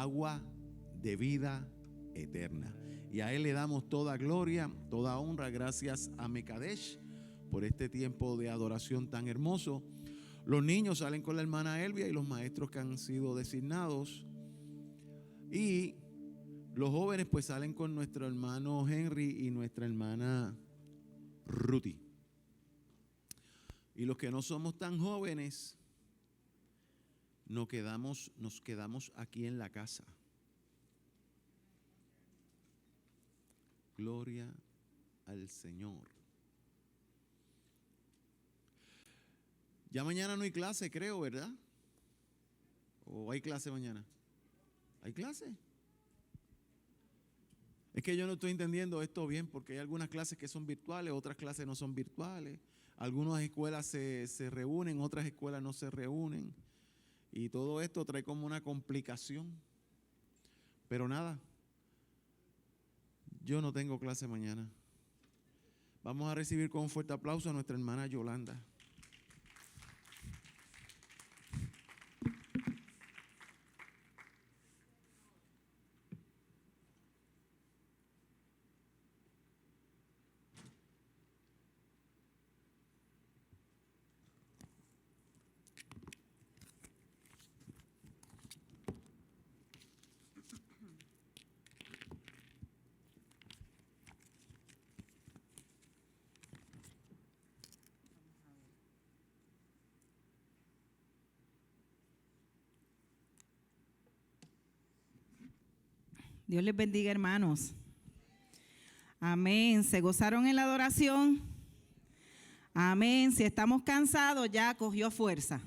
agua de vida eterna. Y a Él le damos toda gloria, toda honra. Gracias a Mekadesh por este tiempo de adoración tan hermoso. Los niños salen con la hermana Elvia y los maestros que han sido designados. Y los jóvenes pues salen con nuestro hermano Henry y nuestra hermana Ruthie. Y los que no somos tan jóvenes, nos quedamos aquí en la casa. Gloria al Señor. Ya mañana no hay clase, creo, ¿verdad? ¿O hay clase mañana? ¿Hay clase? Es que yo no estoy entendiendo esto bien, porque hay algunas clases que son virtuales, otras clases no son virtuales. Algunas escuelas se reúnen, otras escuelas no se reúnen. Y todo esto trae como una complicación. Pero nada, yo no tengo clase mañana. Vamos a recibir con un fuerte aplauso a nuestra hermana Yolanda. Dios les bendiga, hermanos. Amén. ¿Se gozaron en la adoración? Amén. Si estamos cansados, ya cogió fuerza.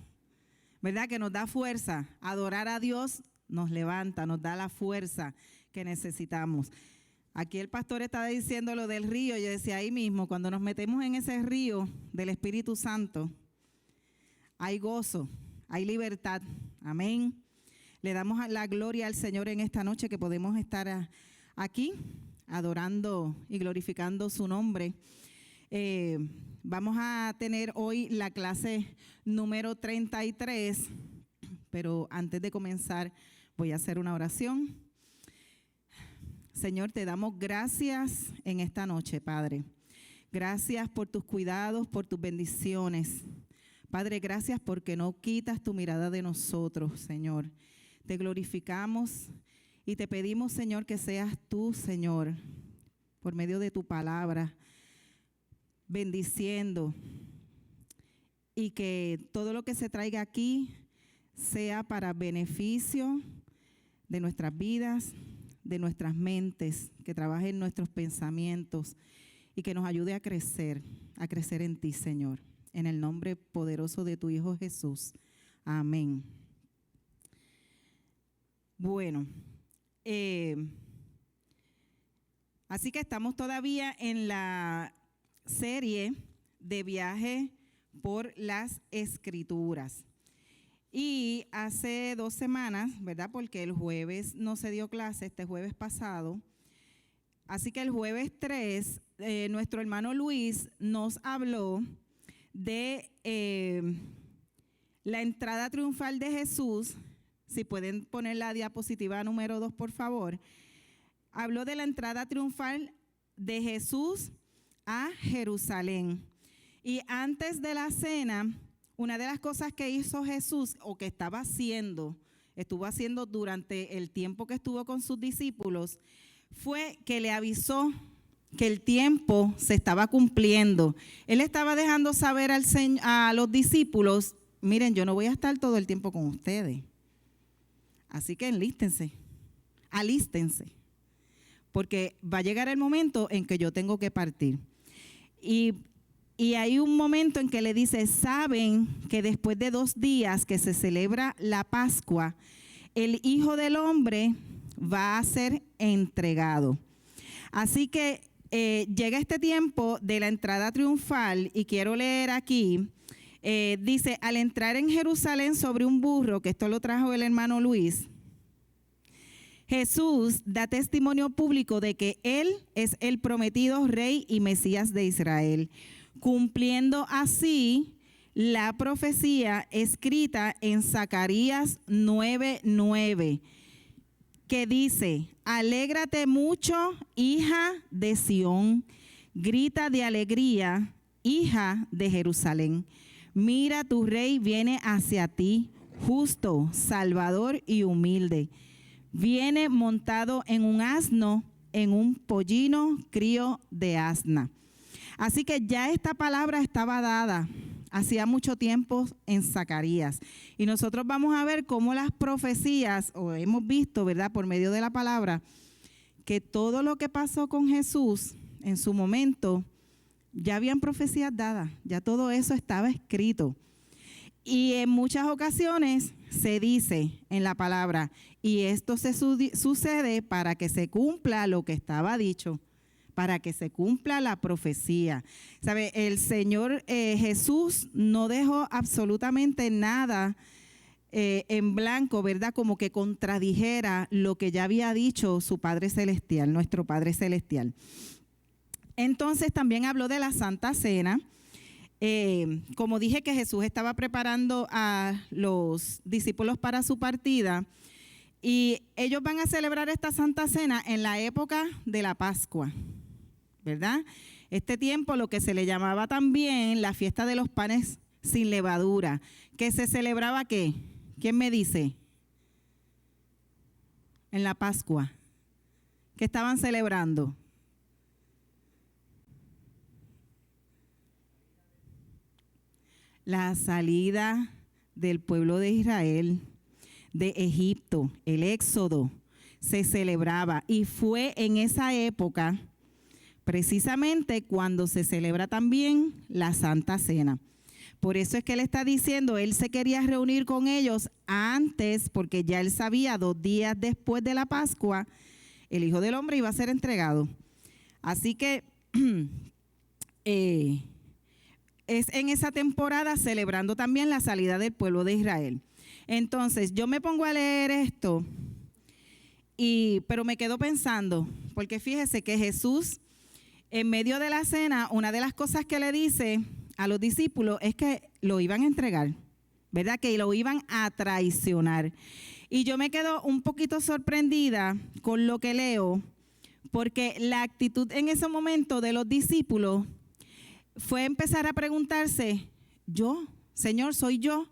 ¿Verdad? Que nos da fuerza. Adorar a Dios nos levanta, nos da la fuerza que necesitamos. Aquí el pastor estaba diciendo lo del río. Yo decía ahí mismo, cuando nos metemos en ese río del Espíritu Santo, hay gozo, hay libertad. Amén. Le damos la gloria al Señor en esta noche que podemos estar aquí adorando y glorificando su nombre. Vamos a tener hoy la clase número 33, pero antes de comenzar voy a hacer una oración. Señor, te damos gracias en esta noche, Padre. Gracias por tus cuidados, por tus bendiciones. Padre, gracias porque no quitas tu mirada de nosotros, Señor. Te glorificamos y te pedimos, Señor, que seas tú, Señor, por medio de tu palabra, bendiciendo, y que todo lo que se traiga aquí sea para beneficio de nuestras vidas, de nuestras mentes, que trabaje en nuestros pensamientos y que nos ayude a crecer en ti, Señor. En el nombre poderoso de tu Hijo Jesús. Amén. Bueno, así que estamos todavía en la serie de viaje por las Escrituras. Y hace 2 semanas, ¿verdad? Porque el jueves no se dio clase, este jueves pasado. Así que el jueves 3, nuestro hermano Luis nos habló de la entrada triunfal de Jesús. Si pueden poner la diapositiva número 2, por favor. Habló de la entrada triunfal de Jesús a Jerusalén. Y antes de la cena, una de las cosas que hizo Jesús, o que estuvo haciendo durante el tiempo que estuvo con sus discípulos, fue que le avisó que el tiempo se estaba cumpliendo. Él estaba dejando saber a los discípulos, miren, yo no voy a estar todo el tiempo con ustedes. Así que alístense, porque va a llegar el momento en que yo tengo que partir. Y hay un momento en que le dice, saben que después de 2 días que se celebra la Pascua, el Hijo del Hombre va a ser entregado. Así que llega este tiempo de la entrada triunfal, y quiero leer aquí. Dice, al entrar en Jerusalén sobre un burro, que esto lo trajo el hermano Luis, Jesús da testimonio público de que Él es el prometido Rey y Mesías de Israel, cumpliendo así la profecía escrita en Zacarías 9:9. que dice: alégrate mucho, hija de Sión, grita de alegría, hija de Jerusalén. Mira, tu rey viene hacia ti, justo, salvador y humilde. Viene montado en un asno, en un pollino crío de asna. Así que ya esta palabra estaba dada hacía mucho tiempo en Zacarías. Y nosotros vamos a ver cómo las profecías, o hemos visto, ¿verdad?, por medio de la palabra, que todo lo que pasó con Jesús en su momento, ya habían profecías dadas, ya todo eso estaba escrito. Y en muchas ocasiones se dice en la palabra, y esto se sucede para que se cumpla lo que estaba dicho, para que se cumpla la profecía. ¿Sabe? El Señor Jesús no dejó absolutamente nada en blanco, ¿verdad? Como que contradijera lo que ya había dicho su Padre Celestial, nuestro Padre Celestial. Entonces también habló de la Santa Cena. Como dije que Jesús estaba preparando a los discípulos para su partida, y ellos van a celebrar esta Santa Cena en la época de la Pascua, ¿verdad? Este tiempo, lo que se le llamaba también la fiesta de los panes sin levadura, que se celebraba ¿qué? ¿Quién me dice? En la Pascua. ¿Qué estaban celebrando? La salida del pueblo de Israel de Egipto, el éxodo, se celebraba, y fue en esa época precisamente cuando se celebra también la Santa Cena. Por eso es que él está diciendo, él se quería reunir con ellos antes, porque ya él sabía 2 días después de la Pascua, el Hijo del Hombre iba a ser entregado. Así que es en esa temporada celebrando también la salida del pueblo de Israel. Entonces, yo me pongo a leer esto, pero me quedo pensando, porque fíjese que Jesús, en medio de la cena, una de las cosas que le dice a los discípulos es que lo iban a entregar, ¿verdad? Que lo iban a traicionar. Y yo me quedo un poquito sorprendida con lo que leo, porque la actitud en ese momento de los discípulos fue empezar a preguntarse, Señor, ¿soy yo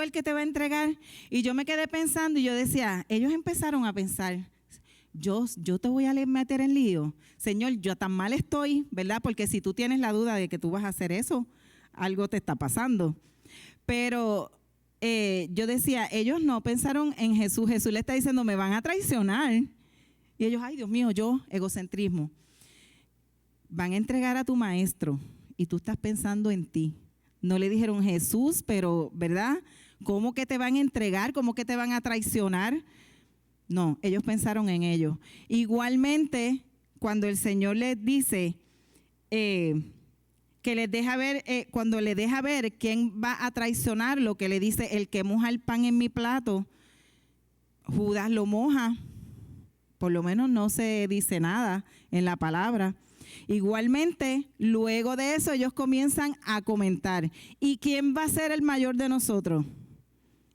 el que te va a entregar? Y yo me quedé pensando y yo decía, ellos empezaron a pensar, yo te voy a meter en lío. Señor, yo tan mal estoy, ¿verdad? Porque si tú tienes la duda de que tú vas a hacer eso, algo te está pasando. Pero yo decía, ellos no pensaron en Jesús. Jesús le está diciendo, me van a traicionar. Y ellos, ay Dios mío, egocentrismo. Van a entregar a tu maestro y tú estás pensando en ti. No le dijeron Jesús, pero, ¿verdad? ¿Cómo que te van a entregar? ¿Cómo que te van a traicionar? No, ellos pensaron en ellos. Igualmente, cuando el Señor les dice que les deja ver, cuando le deja ver quién va a traicionar, lo que le dice, el que moja el pan en mi plato, Judas lo moja. Por lo menos no se dice nada en la palabra. Igualmente, luego de eso, ellos comienzan a comentar, ¿y quién va a ser el mayor de nosotros?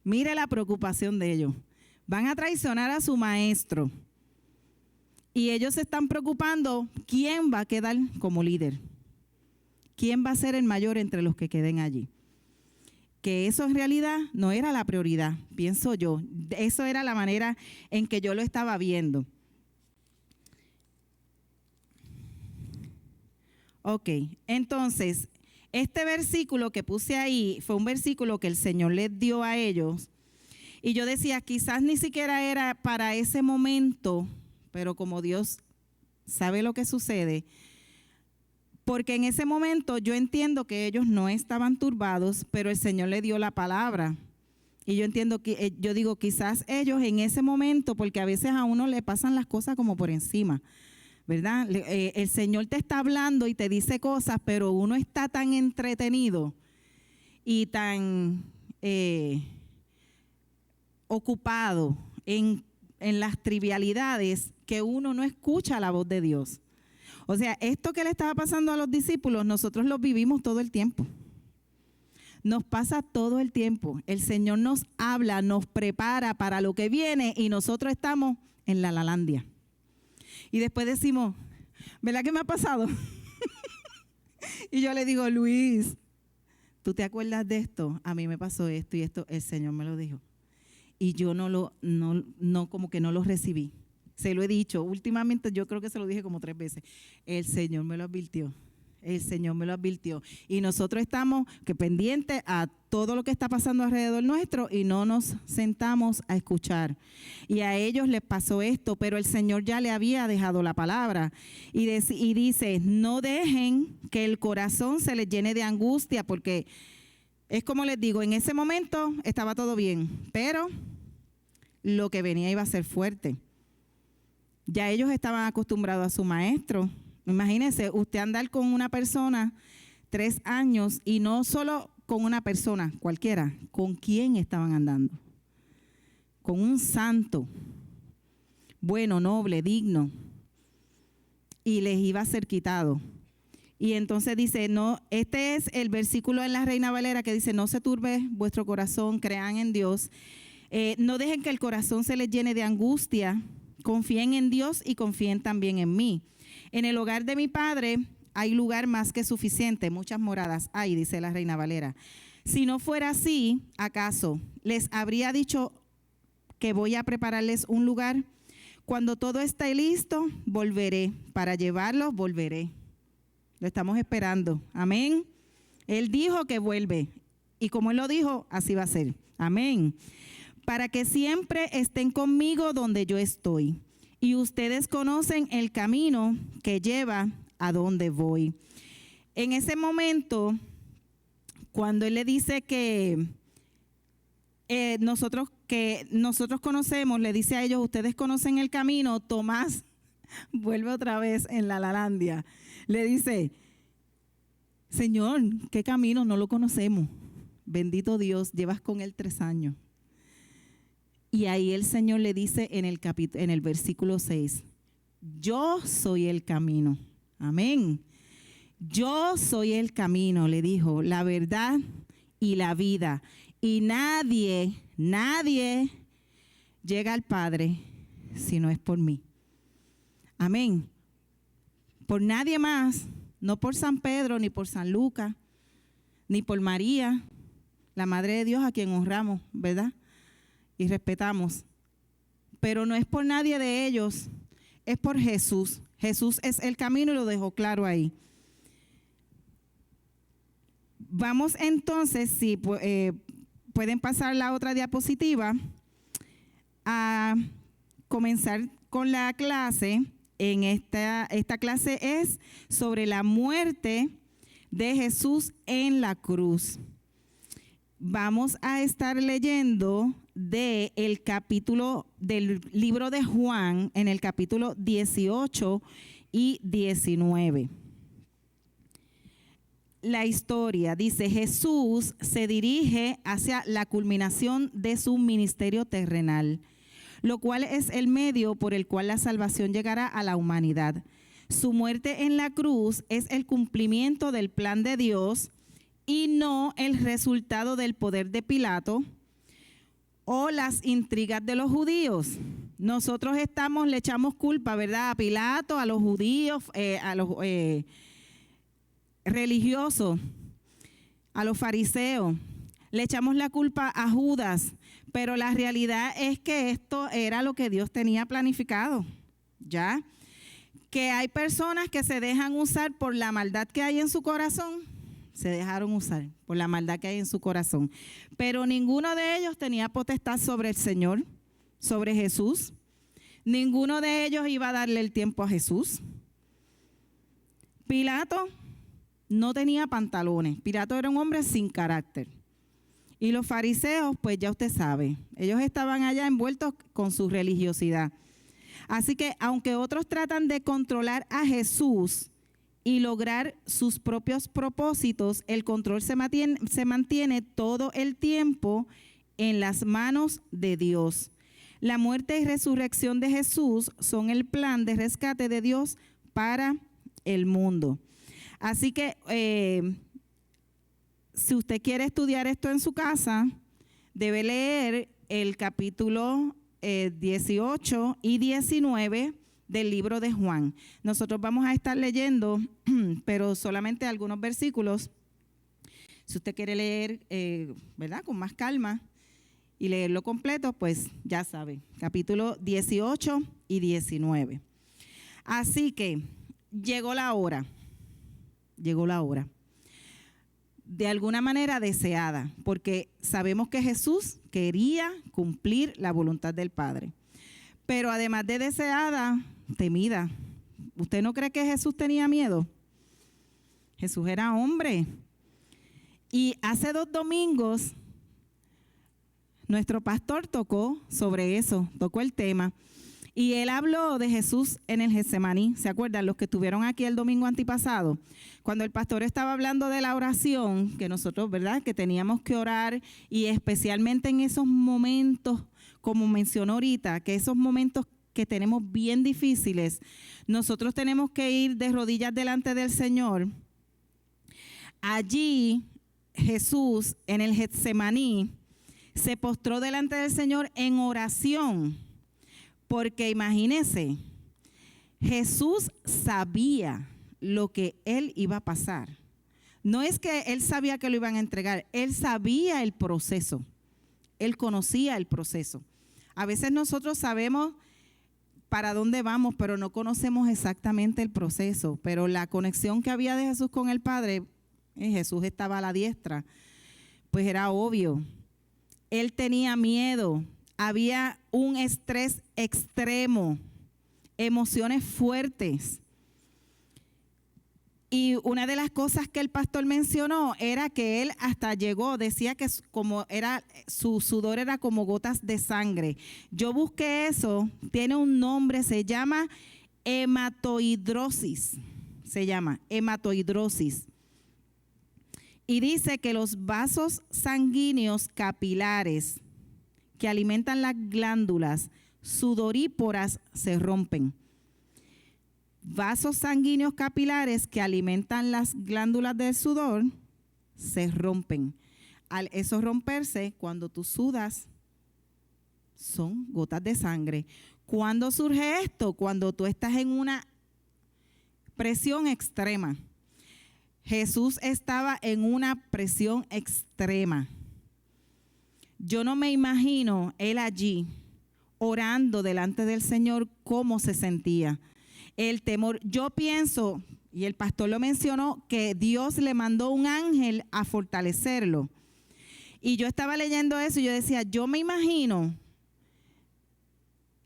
Mire la preocupación de ellos. Van a traicionar a su maestro. Y ellos se están preocupando, ¿quién va a quedar como líder? ¿Quién va a ser el mayor entre los que queden allí? Que eso en realidad no era la prioridad, pienso yo. Eso era la manera en que yo lo estaba viendo. Ok, entonces, este versículo que puse ahí fue un versículo que el Señor les dio a ellos. Y yo decía, quizás ni siquiera era para ese momento, pero como Dios sabe lo que sucede, porque en ese momento yo entiendo que ellos no estaban turbados, pero el Señor le dio la palabra. Y yo entiendo que, yo digo, quizás ellos en ese momento, porque a veces a uno le pasan las cosas como por encima, ¿verdad? El Señor te está hablando y te dice cosas, pero uno está tan entretenido y tan ocupado en las trivialidades que uno no escucha la voz de Dios. O sea, esto que le estaba pasando a los discípulos, nosotros lo vivimos todo el tiempo. Nos pasa todo el tiempo. El Señor nos habla, nos prepara para lo que viene y nosotros estamos en la lalandia. Y después decimos, ¿verdad que me ha pasado? Y yo le digo, Luis, ¿tú te acuerdas de esto? A mí me pasó esto y esto, el Señor me lo dijo. Y yo como que no lo recibí. Se lo he dicho, últimamente yo creo que se lo dije como 3 veces. El Señor me lo advirtió. El Señor me lo advirtió. Y nosotros estamos pendientes a todo lo que está pasando alrededor nuestro y no nos sentamos a escuchar. Y a ellos les pasó esto, pero el Señor ya le había dejado la palabra. Y dice, no dejen que el corazón se les llene de angustia, porque es como les digo, en ese momento estaba todo bien, pero lo que venía iba a ser fuerte. Ya ellos estaban acostumbrados a su maestro. Imagínese usted andar con una persona 3 años y no solo con una persona cualquiera, ¿con quién estaban andando? Con un santo, bueno, noble, digno, y les iba a ser quitado. Y entonces dice, no, este es el versículo en la Reina Valera que dice, no se turbe vuestro corazón, crean en Dios, no dejen que el corazón se les llene de angustia, confíen en Dios y confíen también en mí. En el hogar de mi Padre hay lugar más que suficiente, muchas moradas hay, dice la Reina Valera. Si no fuera así, ¿acaso les habría dicho que voy a prepararles un lugar? Cuando todo esté listo, volveré. Para llevarlos, volveré. Lo estamos esperando. Amén. Él dijo que vuelve. Y como Él lo dijo, así va a ser. Amén. Para que siempre estén conmigo donde yo estoy. Y ustedes conocen el camino que lleva a donde voy. En ese momento, cuando Él le dice que nosotros conocemos, le dice a ellos, ustedes conocen el camino, Tomás vuelve otra vez en la lalandia. Le dice, Señor, ¿qué camino? No lo conocemos. Bendito Dios, llevas con Él 3 años. Y ahí el Señor le dice en el versículo 6, yo soy el camino. Amén. Yo soy el camino, le dijo, la verdad y la vida. Y nadie llega al Padre si no es por mí. Amén. Por nadie más, no por San Pedro, ni por San Lucas, ni por María, la Madre de Dios a quien honramos, ¿verdad? Y respetamos, pero no es por nadie de ellos, es por Jesús. Jesús es el camino y lo dejó claro ahí. Vamos entonces, si pueden pasar la otra diapositiva, a comenzar con la clase. En esta clase es sobre la muerte de Jesús en la cruz. Vamos a estar leyendo del libro de Juan, en el capítulo 18 y 19. La historia dice, Jesús se dirige hacia la culminación de su ministerio terrenal, lo cual es el medio por el cual la salvación llegará a la humanidad. Su muerte en la cruz es el cumplimiento del plan de Dios y no el resultado del poder de Pilato o las intrigas de los judíos. Nosotros le echamos culpa, ¿verdad?, a Pilato, a los judíos, a los religiosos, a los fariseos. Le echamos la culpa a Judas, pero la realidad es que esto era lo que Dios tenía planificado, ¿ya? Que hay personas que se dejan usar por la maldad que hay en su corazón. Se dejaron usar por la maldad que hay en su corazón. Pero ninguno de ellos tenía potestad sobre el Señor, sobre Jesús. Ninguno de ellos iba a darle el tiempo a Jesús. Pilato no tenía pantalones. Pilato era un hombre sin carácter. Y los fariseos, pues ya usted sabe, ellos estaban allá envueltos con su religiosidad. Así que aunque otros tratan de controlar a Jesús y lograr sus propios propósitos, el control se mantiene todo el tiempo en las manos de Dios. La muerte y resurrección de Jesús son el plan de rescate de Dios para el mundo. Así que si usted quiere estudiar esto en su casa, debe leer el capítulo 18 y 19 del libro de Juan. Nosotros vamos a estar leyendo, pero solamente algunos versículos. Si usted quiere leer, ¿verdad?, con más calma y leerlo completo, pues ya sabe, capítulo 18 y 19. Así que llegó la hora de alguna manera deseada, porque sabemos que Jesús quería cumplir la voluntad del Padre. Pero además de deseada, temida. ¿Usted no cree que Jesús tenía miedo? Jesús era hombre. Y hace 2 domingos, nuestro pastor tocó sobre eso, tocó el tema. Y él habló de Jesús en el Getsemaní. ¿Se acuerdan los que estuvieron aquí el domingo antipasado? Cuando el pastor estaba hablando de la oración, que nosotros, ¿verdad?, que teníamos que orar, y especialmente en esos momentos, como mencionó ahorita, que esos momentos que tenemos bien difíciles, nosotros tenemos que ir de rodillas delante del Señor. Allí Jesús en el Getsemaní se postró delante del Señor en oración, porque imagínense, Jesús sabía lo que él iba a pasar. No es que él sabía que lo iban a entregar, él sabía el proceso, él conocía el proceso. A veces nosotros sabemos para dónde vamos, pero no conocemos exactamente el proceso. Pero la conexión que había de Jesús con el Padre, Jesús estaba a la diestra, pues era obvio. Él tenía miedo, había un estrés extremo, emociones fuertes. Y una de las cosas que el pastor mencionó era que él hasta llegó, decía que como era, su sudor era como gotas de sangre. Yo busqué eso, tiene un nombre, se llama hematohidrosis. Y dice que los vasos sanguíneos capilares que alimentan las glándulas sudoríparas se rompen. Vasos sanguíneos capilares que alimentan las glándulas del sudor se rompen. Al eso romperse, cuando tú sudas, son gotas de sangre. ¿Cuándo surge esto? Cuando tú estás en una presión extrema. Jesús estaba en una presión extrema. Yo no me imagino él allí orando delante del Señor cómo se sentía. El temor, yo pienso, y el pastor lo mencionó, que Dios le mandó un ángel a fortalecerlo. Y yo estaba leyendo eso y yo decía, yo me imagino,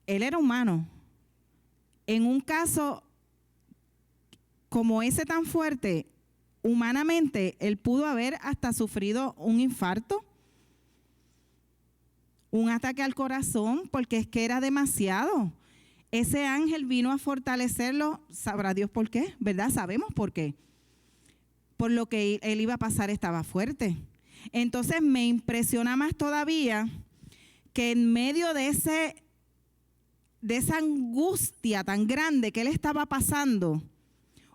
él era humano. En un caso como ese tan fuerte, humanamente, él pudo haber hasta sufrido un infarto, un ataque al corazón, porque es que era demasiado. Ese ángel vino a fortalecerlo, sabrá Dios por qué, ¿verdad? Sabemos por qué. Por lo que él iba a pasar estaba fuerte. Entonces me impresiona más todavía que en medio de esa angustia tan grande que él estaba pasando,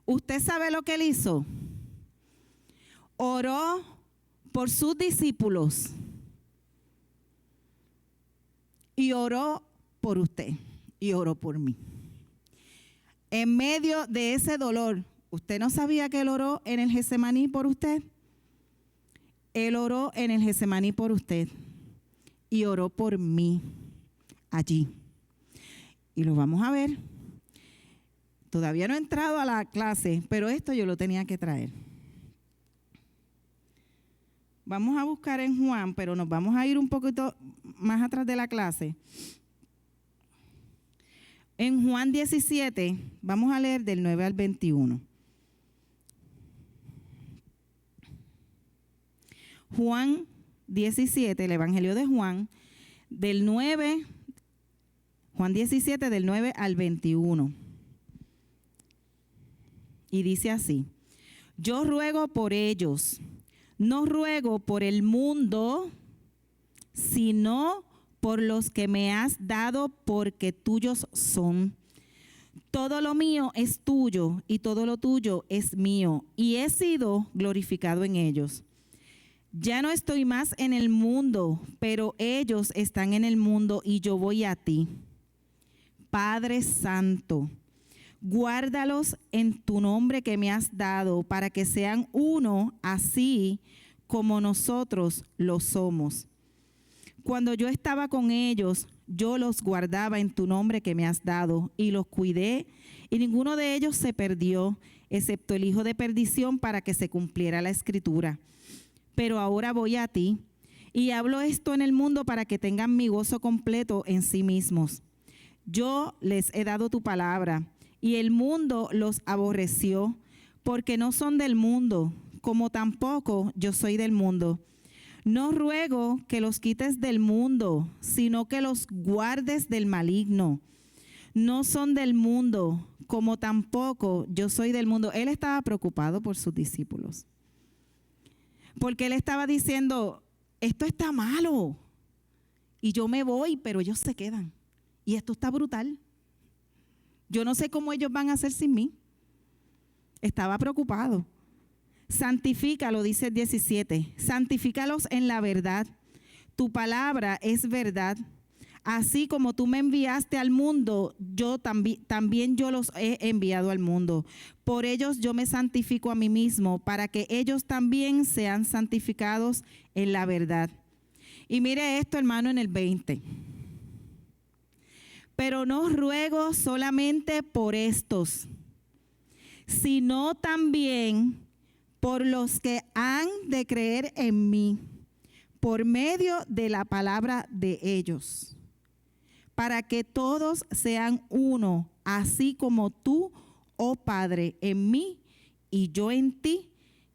¿usted sabe lo que él hizo? Oró por sus discípulos y oró por usted. Y oró por mí. En medio de ese dolor, ¿usted no sabía que él oró en el Getsemaní por usted? Él oró en el Getsemaní por usted y oró por mí allí. Y lo vamos a ver. Todavía no he entrado a la clase, pero esto yo lo tenía que traer. Vamos a buscar en Juan, pero nos vamos a ir un poquito más atrás de la clase. En Juan 17, vamos a leer del 9 al 21. Juan 17, el Evangelio de Juan, Juan 17, del 9 al 21. Y dice así: yo ruego por ellos, no ruego por el mundo, sino por los que me has dado, porque tuyos son. Todo lo mío es tuyo y todo lo tuyo es mío, y he sido glorificado en ellos. Ya no estoy más en el mundo, pero ellos están en el mundo y yo voy a ti. Padre Santo, guárdalos en tu nombre que me has dado para que sean uno, así como nosotros lo somos. Cuando yo estaba con ellos, yo los guardaba en tu nombre que me has dado y los cuidé, y ninguno de ellos se perdió, excepto el hijo de perdición, para que se cumpliera la escritura. Pero ahora voy a ti y hablo esto en el mundo para que tengan mi gozo completo en sí mismos. Yo les he dado tu palabra y el mundo los aborreció porque no son del mundo, como tampoco yo soy del mundo. No ruego que los quites del mundo, sino que los guardes del maligno. No son del mundo, como tampoco yo soy del mundo. Él estaba preocupado por sus discípulos. Porque él estaba diciendo, esto está malo. Y yo me voy, pero ellos se quedan. Y esto está brutal. Yo no sé cómo ellos van a hacer sin mí. Estaba preocupado. Santifícalo, dice el 17. Santifícalos en la verdad. Tu palabra es verdad. Así como tú me enviaste al mundo, yo también yo los he enviado al mundo. Por ellos yo me santifico a mí mismo, para que ellos también sean santificados en la verdad. Y mire esto, hermano, en el 20. Pero no ruego solamente por estos, sino también por los que han de creer en mí, por medio de la palabra de ellos, para que todos sean uno, así como tú, oh Padre, en mí y yo en ti,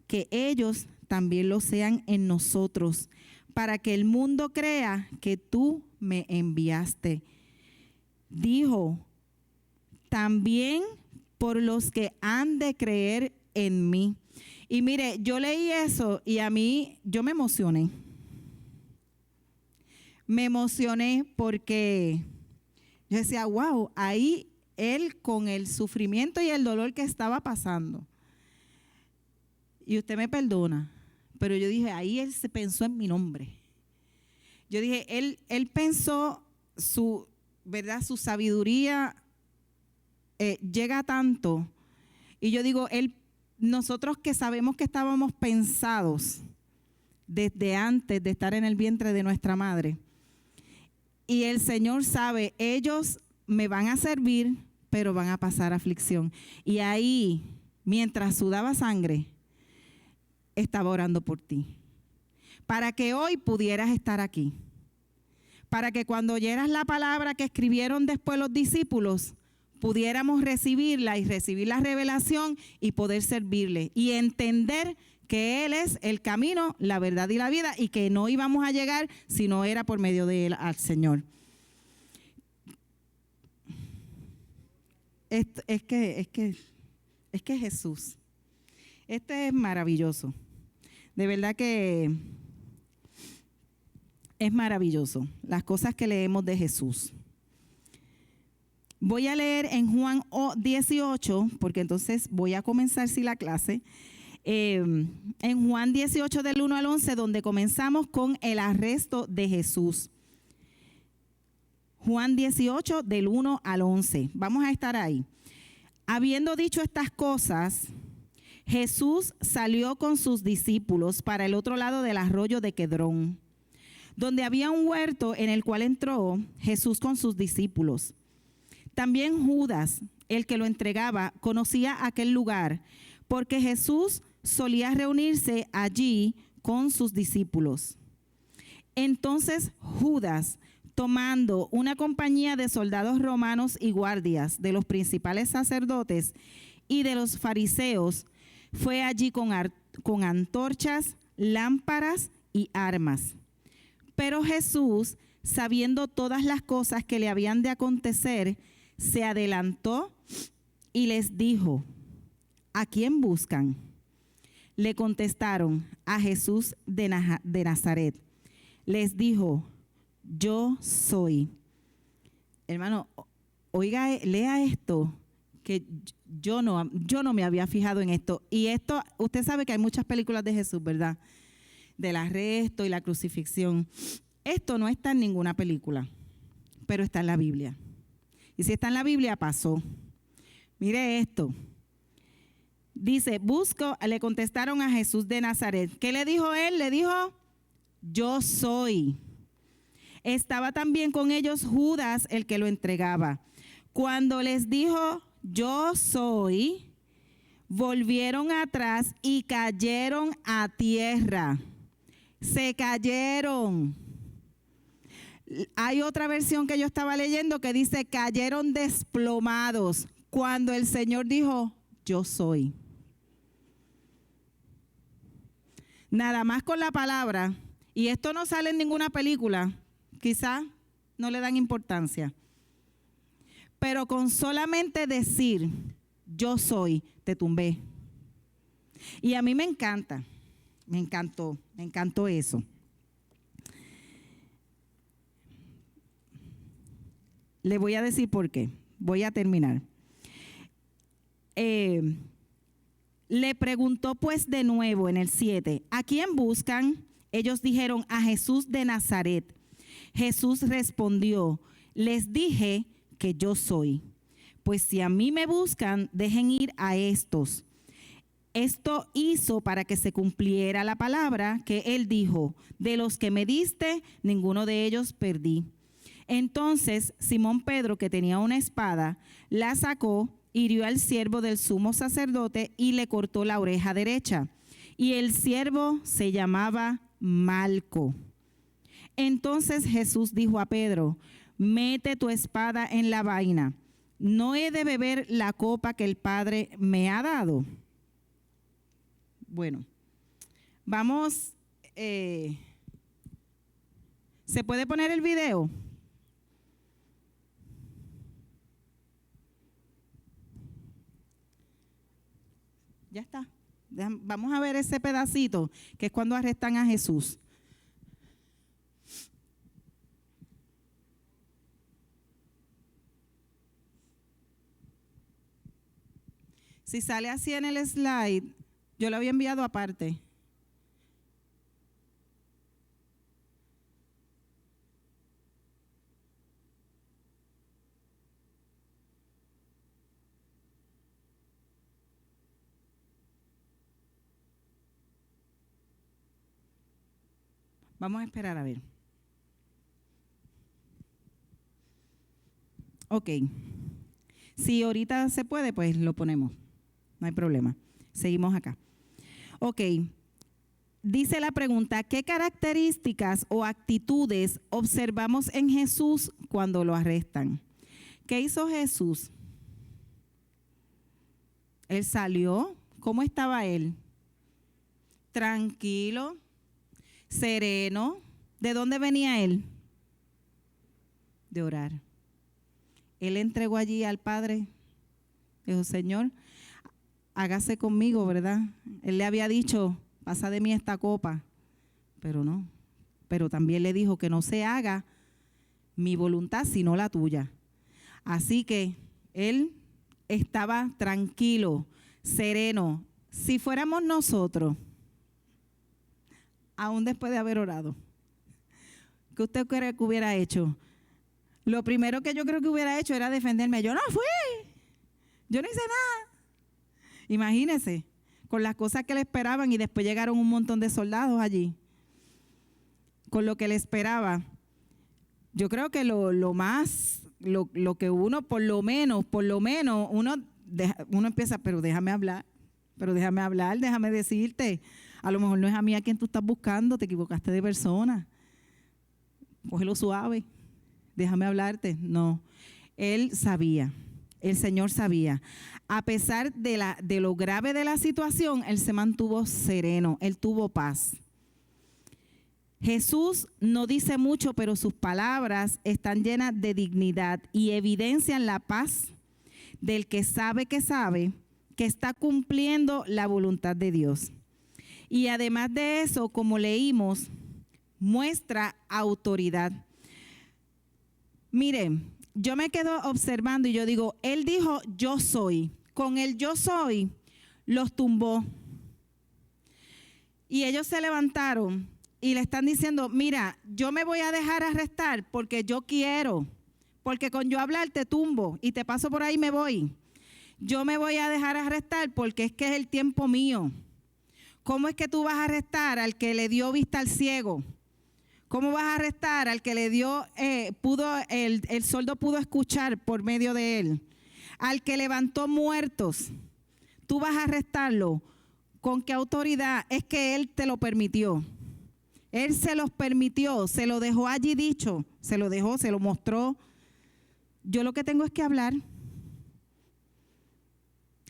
que ellos también lo sean en nosotros, para que el mundo crea que tú me enviaste. Dijo, también por los que han de creer en mí. Y mire, yo leí eso y a mí, yo me emocioné. Me emocioné porque yo decía, wow, ahí él con el sufrimiento y el dolor que estaba pasando. Y usted me perdona, pero yo dije, ahí él se pensó en mi nombre. Yo dije, él pensó su, ¿verdad? Su sabiduría llega tanto. Y yo digo, nosotros que sabemos que estábamos pensados desde antes de estar en el vientre de nuestra madre. Y el Señor sabe, ellos me van a servir, pero van a pasar aflicción. Y ahí, mientras sudaba sangre, estaba orando por ti. Para que hoy pudieras estar aquí. Para que cuando oyeras la palabra que escribieron después los discípulos, pudiéramos recibirla y recibir la revelación y poder servirle. Y entender que Él es el camino, la verdad y la vida, y que no íbamos a llegar si no era por medio de Él al Señor. Es que Jesús, este es maravilloso. De verdad que es maravilloso las cosas que leemos de Jesús. Voy a leer en Juan 18, porque entonces voy a comenzar la clase. En Juan 18 del 1 al 11, donde comenzamos con el arresto de Jesús. Juan 18 del 1 al 11. Vamos a estar ahí. Habiendo dicho estas cosas, Jesús salió con sus discípulos para el otro lado del arroyo de Quedrón, donde había un huerto en el cual entró Jesús con sus discípulos. También Judas, el que lo entregaba, conocía aquel lugar, porque Jesús solía reunirse allí con sus discípulos. Entonces Judas, tomando una compañía de soldados romanos y guardias de los principales sacerdotes y de los fariseos, fue allí con antorchas, lámparas y armas. Pero Jesús, sabiendo todas las cosas que le habían de acontecer, se adelantó y les dijo, ¿a quién buscan? Le contestaron, a Jesús de Nazaret. Les dijo, yo soy. Hermano, oiga, lea esto, que yo no me había fijado en esto. Y esto, usted sabe que hay muchas películas de Jesús, ¿verdad? del arresto y la crucifixión. Esto no está en ninguna película, pero está en la Biblia. Y si está en la Biblia, pasó. Mire esto. Dice, le contestaron a Jesús de Nazaret. ¿Qué le dijo él? Le dijo, yo soy. Estaba también con ellos Judas, el que lo entregaba. Cuando les dijo, yo soy, volvieron atrás y cayeron a tierra. Se cayeron. Hay otra versión que yo estaba leyendo que dice, cayeron desplomados. Cuando el Señor dijo, yo soy. Nada más con la palabra, y esto no sale en ninguna película, quizás no le dan importancia, pero con solamente decir, yo soy, te tumbé. Y a mí me encanta, me encantó eso. Le voy a decir por qué, voy a terminar. Le preguntó pues de nuevo en el 7, ¿a quién buscan? Ellos dijeron, a Jesús de Nazaret. Jesús respondió, les dije que yo soy. Pues si a mí me buscan, dejen ir a estos. Esto hizo para que se cumpliera la palabra que él dijo, de los que me diste, ninguno de ellos perdí. Entonces Simón Pedro, que tenía una espada, la sacó, hirió al siervo del sumo sacerdote y le cortó la oreja derecha. Y el siervo se llamaba Malco. Entonces Jesús dijo a Pedro, mete tu espada en la vaina. ¿No he de beber la copa que el Padre me ha dado? Bueno, vamos, ¿se puede poner el video? Ya está. Vamos a ver ese pedacito, que es cuando arrestan a Jesús. Si sale así en el slide, yo lo había enviado aparte. Vamos a esperar a ver. Ok. Si ahorita se puede, pues lo ponemos. No hay problema. Seguimos acá. Ok. Dice la pregunta, ¿qué características o actitudes observamos en Jesús cuando lo arrestan? ¿Qué hizo Jesús? Él salió. ¿Cómo estaba él? Tranquilo, sereno. ¿De dónde venía él? De orar. Él entregó allí al Padre. Dijo, Señor, hágase conmigo, ¿verdad? Él le había dicho, pasa de mí esta copa, pero no. Pero también le dijo que no se haga mi voluntad sino la tuya. Así que él estaba tranquilo, sereno. Si fuéramos nosotros, aún después de haber orado, ¿qué usted cree que hubiera hecho? Lo primero que yo creo que hubiera hecho era defenderme. Yo no fui, yo no hice nada. Imagínense, con las cosas que le esperaban y después llegaron un montón de soldados allí. Con lo que le esperaba. Yo creo que lo que uno, por lo menos, uno empieza, pero déjame hablar, déjame decirte. A lo mejor no es a mí a quien tú estás buscando, te equivocaste de persona. Cógelo suave, déjame hablarte. No, él sabía. El Señor sabía. A pesar de lo grave de la situación, él se mantuvo sereno, él tuvo paz. Jesús no dice mucho, pero sus palabras están llenas de dignidad y evidencian la paz del que sabe que está cumpliendo la voluntad de Dios. Y además de eso, como leímos, muestra autoridad. Miren, yo me quedo observando y yo digo, él dijo, yo soy. Con el yo soy, los tumbó. Y ellos se levantaron y le están diciendo, mira, yo me voy a dejar arrestar porque yo quiero, porque con yo hablar te tumbo y te paso por ahí y me voy. Yo me voy a dejar arrestar porque es que es el tiempo mío. ¿Cómo es que tú vas a arrestar al que le dio vista al ciego? ¿Cómo vas a arrestar al que le dio, el sordo pudo escuchar por medio de él? Al que levantó muertos, tú vas a arrestarlo. ¿Con qué autoridad? Es que él te lo permitió. Él se los permitió, se lo dejó allí dicho, se lo dejó, se lo mostró. Yo lo que tengo es que hablar.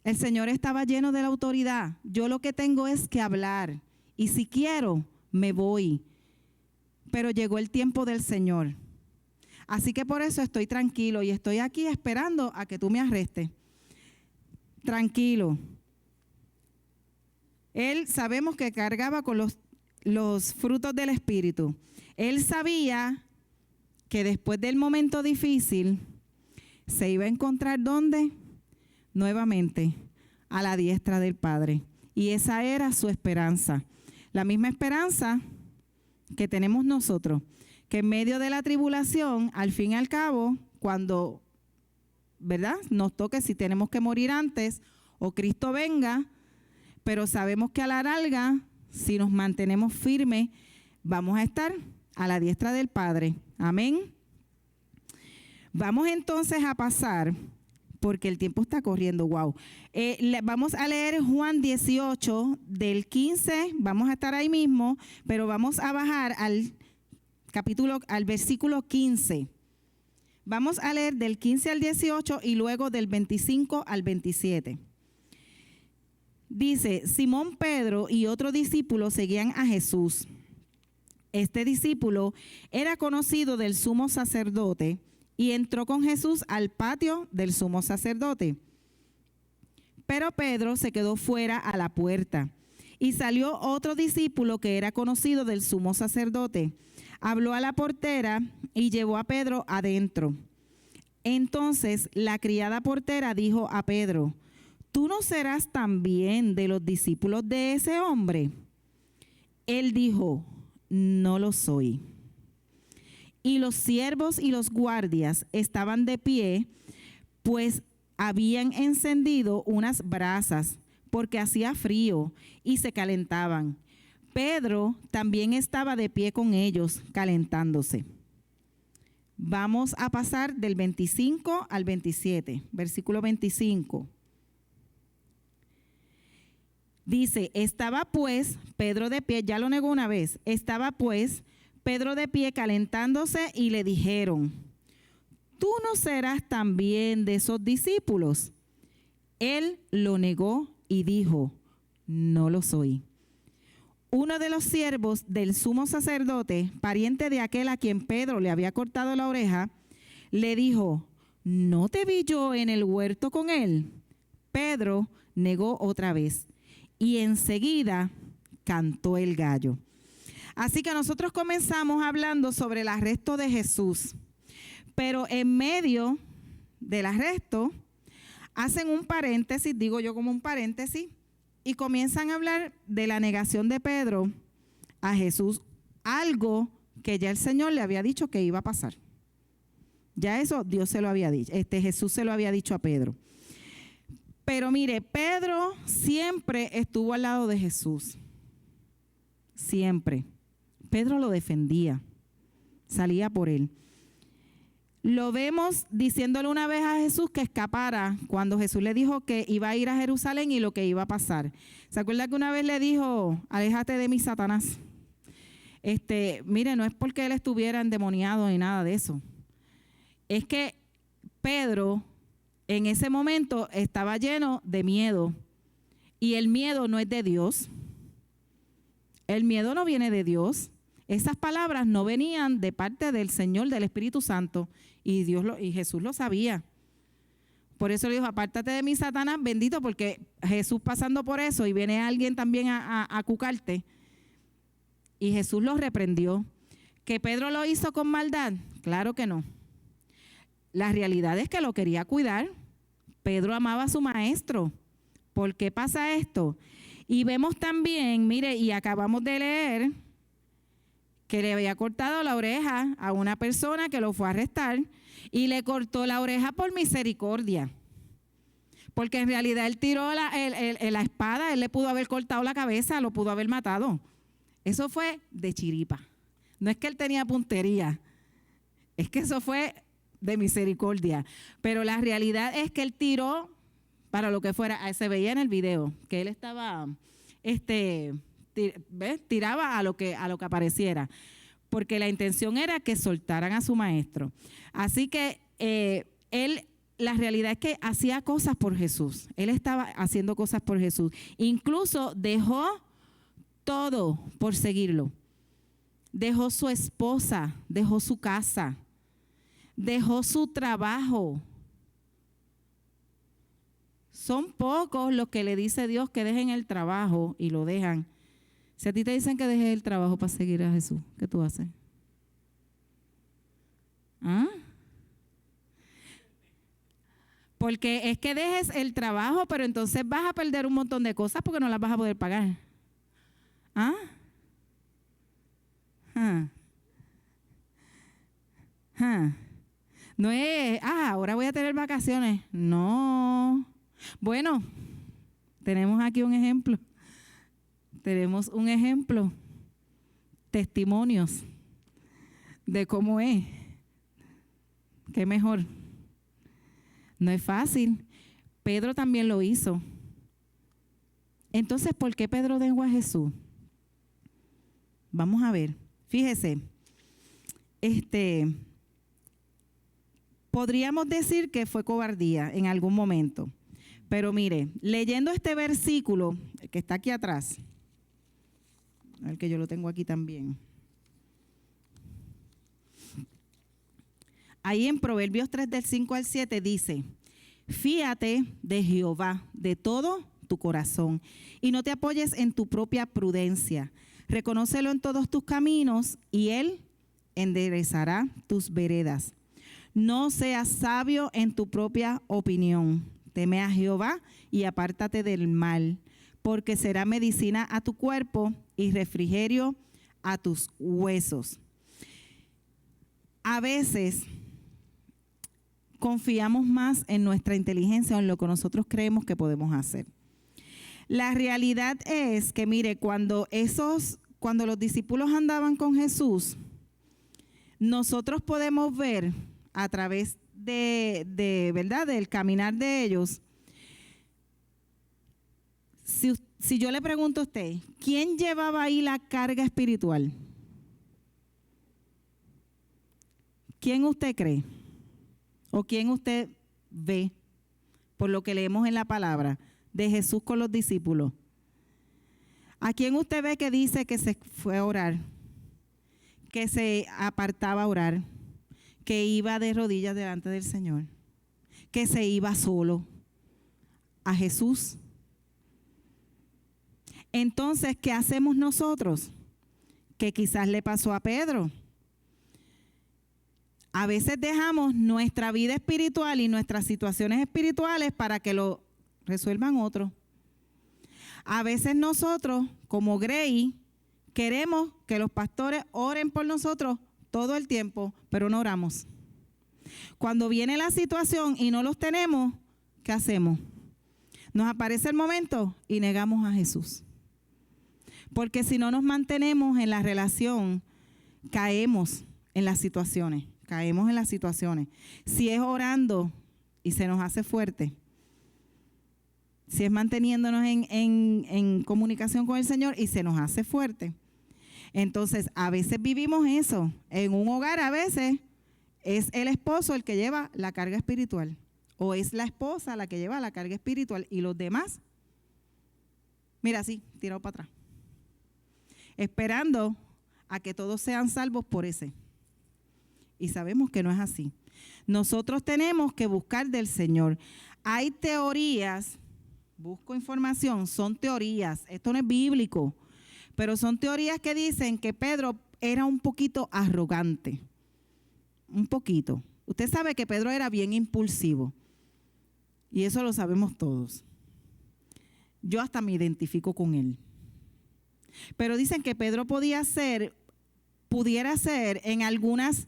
El Señor estaba lleno de la autoridad. Yo lo que tengo es que hablar. Y si quiero, me voy. Pero llegó el tiempo del Señor. Así que por eso estoy tranquilo y estoy aquí esperando a que tú me arrestes. Tranquilo. Él sabemos que cargaba con los frutos del Espíritu. Él sabía que después del momento difícil se iba a encontrar ¿dónde? Nuevamente a la diestra del Padre. Y esa era su esperanza. La misma esperanza que tenemos nosotros, que en medio de la tribulación, al fin y al cabo, cuando, ¿verdad?, nos toque si tenemos que morir antes o Cristo venga, pero sabemos que a la larga, si nos mantenemos firmes, vamos a estar a la diestra del Padre. Amén. Vamos entonces a pasar, porque el tiempo está corriendo, wow. Vamos a leer Juan 18, del 15, vamos a estar ahí mismo, pero vamos a bajar al versículo 15. Vamos a leer del 15 al 18 y luego del 25 al 27. Dice, Simón Pedro y otro discípulo seguían a Jesús. Este discípulo era conocido del sumo sacerdote y entró con Jesús al patio del sumo sacerdote. Pero Pedro se quedó fuera a la puerta y salió otro discípulo que era conocido del sumo sacerdote. Habló a la portera y llevó a Pedro adentro. Entonces la criada portera dijo a Pedro, ¿tú no serás también de los discípulos de ese hombre? Él dijo, no lo soy. Y los siervos y los guardias estaban de pie, pues habían encendido unas brasas, porque hacía frío y se calentaban. Pedro también estaba de pie con ellos, calentándose. Vamos a pasar del 25 al 27, versículo 25. Dice, estaba pues Pedro de pie, ya lo negó una vez, estaba pues Pedro de pie calentándose y le dijeron, ¿tú no serás también de esos discípulos? Él lo negó y dijo, no lo soy. Uno de los siervos del sumo sacerdote, pariente de aquel a quien Pedro le había cortado la oreja, le dijo, ¿no te vi yo en el huerto con él? Pedro negó otra vez y enseguida cantó el gallo. Así que nosotros comenzamos hablando sobre el arresto de Jesús, pero en medio del arresto hacen un paréntesis, digo yo como un paréntesis, y comienzan a hablar de la negación de Pedro a Jesús, algo que ya el Señor le había dicho que iba a pasar. Ya eso Dios se lo había dicho, Jesús se lo había dicho a Pedro. Pero mire, Pedro siempre estuvo al lado de Jesús, siempre. Pedro lo defendía, salía por él. Lo vemos diciéndole una vez a Jesús que escapara cuando Jesús le dijo que iba a ir a Jerusalén y lo que iba a pasar. ¿Se acuerda que una vez le dijo, aléjate de mí, Satanás? Mire, no es porque él estuviera endemoniado ni nada de eso. Es que Pedro en ese momento estaba lleno de miedo y el miedo no es de Dios. El miedo no viene de Dios. Esas palabras no venían de parte del Señor, del Espíritu Santo, y Jesús lo sabía. Por eso le dijo, apártate de mí, Satanás, bendito, porque Jesús pasando por eso y viene alguien también a cucarte. Y Jesús lo reprendió. ¿Que Pedro lo hizo con maldad? Claro que no. La realidad es que lo quería cuidar. Pedro amaba a su maestro. ¿Por qué pasa esto? Y vemos también, mire, y acabamos de leer que le había cortado la oreja a una persona que lo fue a arrestar y le cortó la oreja por misericordia. Porque en realidad él tiró la espada, él le pudo haber cortado la cabeza, lo pudo haber matado. Eso fue de chiripa. No es que él tenía puntería, es que eso fue de misericordia. Pero la realidad es que él tiró para lo que fuera. Se veía en el video que él estaba, tiraba a lo que apareciera. Porque la intención era que soltaran a su maestro. Así que la realidad es que hacía cosas por Jesús. Él estaba haciendo cosas por Jesús. Incluso dejó todo por seguirlo. Dejó su esposa, dejó su casa, dejó su trabajo. Son pocos los que le dice Dios que dejen el trabajo y lo dejan. Si a ti te dicen que dejes el trabajo para seguir a Jesús, ¿qué tú haces? ¿Ah? Porque es que dejes el trabajo, pero entonces vas a perder un montón de cosas porque no las vas a poder pagar. ¿Ah? No es, ahora voy a tener vacaciones. No. Bueno, tenemos aquí un ejemplo. Tenemos un ejemplo. Testimonios de cómo es. Qué mejor. No es fácil. Pedro también lo hizo. Entonces, ¿por qué Pedro negó a Jesús? Vamos a ver. Fíjese. Podríamos decir que fue cobardía en algún momento. Pero mire, leyendo este versículo que está aquí atrás, a ver que yo lo tengo aquí también. Ahí en Proverbios 3 del 5 al 7 dice: fíate de Jehová de todo tu corazón y no te apoyes en tu propia prudencia. Reconócelo en todos tus caminos y Él enderezará tus veredas. No seas sabio en tu propia opinión. Teme a Jehová y apártate del mal, porque será medicina a tu cuerpo y refrigerio a tus huesos. A veces confiamos más en nuestra inteligencia o en lo que nosotros creemos que podemos hacer. La realidad es que, mire, cuando los discípulos andaban con Jesús, nosotros podemos ver a través ¿verdad?, del caminar de ellos. Si yo le pregunto a usted, ¿quién llevaba ahí la carga espiritual? ¿Quién usted cree? ¿O quién usted ve, por lo que leemos en la palabra, de Jesús con los discípulos? ¿A quién usted ve que dice que se fue a orar? Que se apartaba a orar, que iba de rodillas delante del Señor, que se iba solo a Jesús. Entonces, ¿qué hacemos nosotros? Que quizás le pasó a Pedro. A veces dejamos nuestra vida espiritual y nuestras situaciones espirituales para que lo resuelvan otros. A veces nosotros, como Grey, queremos que los pastores oren por nosotros todo el tiempo, pero no oramos. Cuando viene la situación y no los tenemos, ¿qué hacemos? Nos aparece el momento y negamos a Jesús. Porque si no nos mantenemos en la relación, caemos en las situaciones. Caemos en las situaciones. Si es orando y se nos hace fuerte, si es manteniéndonos en comunicación con el Señor y se nos hace fuerte. Entonces, a veces vivimos eso. En un hogar, a veces, es el esposo el que lleva la carga espiritual. O es la esposa la que lleva la carga espiritual. Y los demás, mira así, tirado para atrás. Esperando a que todos sean salvos por ese. Y sabemos que no es así. Nosotros tenemos que buscar del Señor. Hay teorías, busco información, son teorías. Esto no es bíblico. Pero son teorías que dicen que Pedro era un poquito arrogante. Un poquito. Usted sabe que Pedro era bien impulsivo. Y eso lo sabemos todos. yo hasta me identifico con él. Pero dicen que Pedro pudiera ser en algunos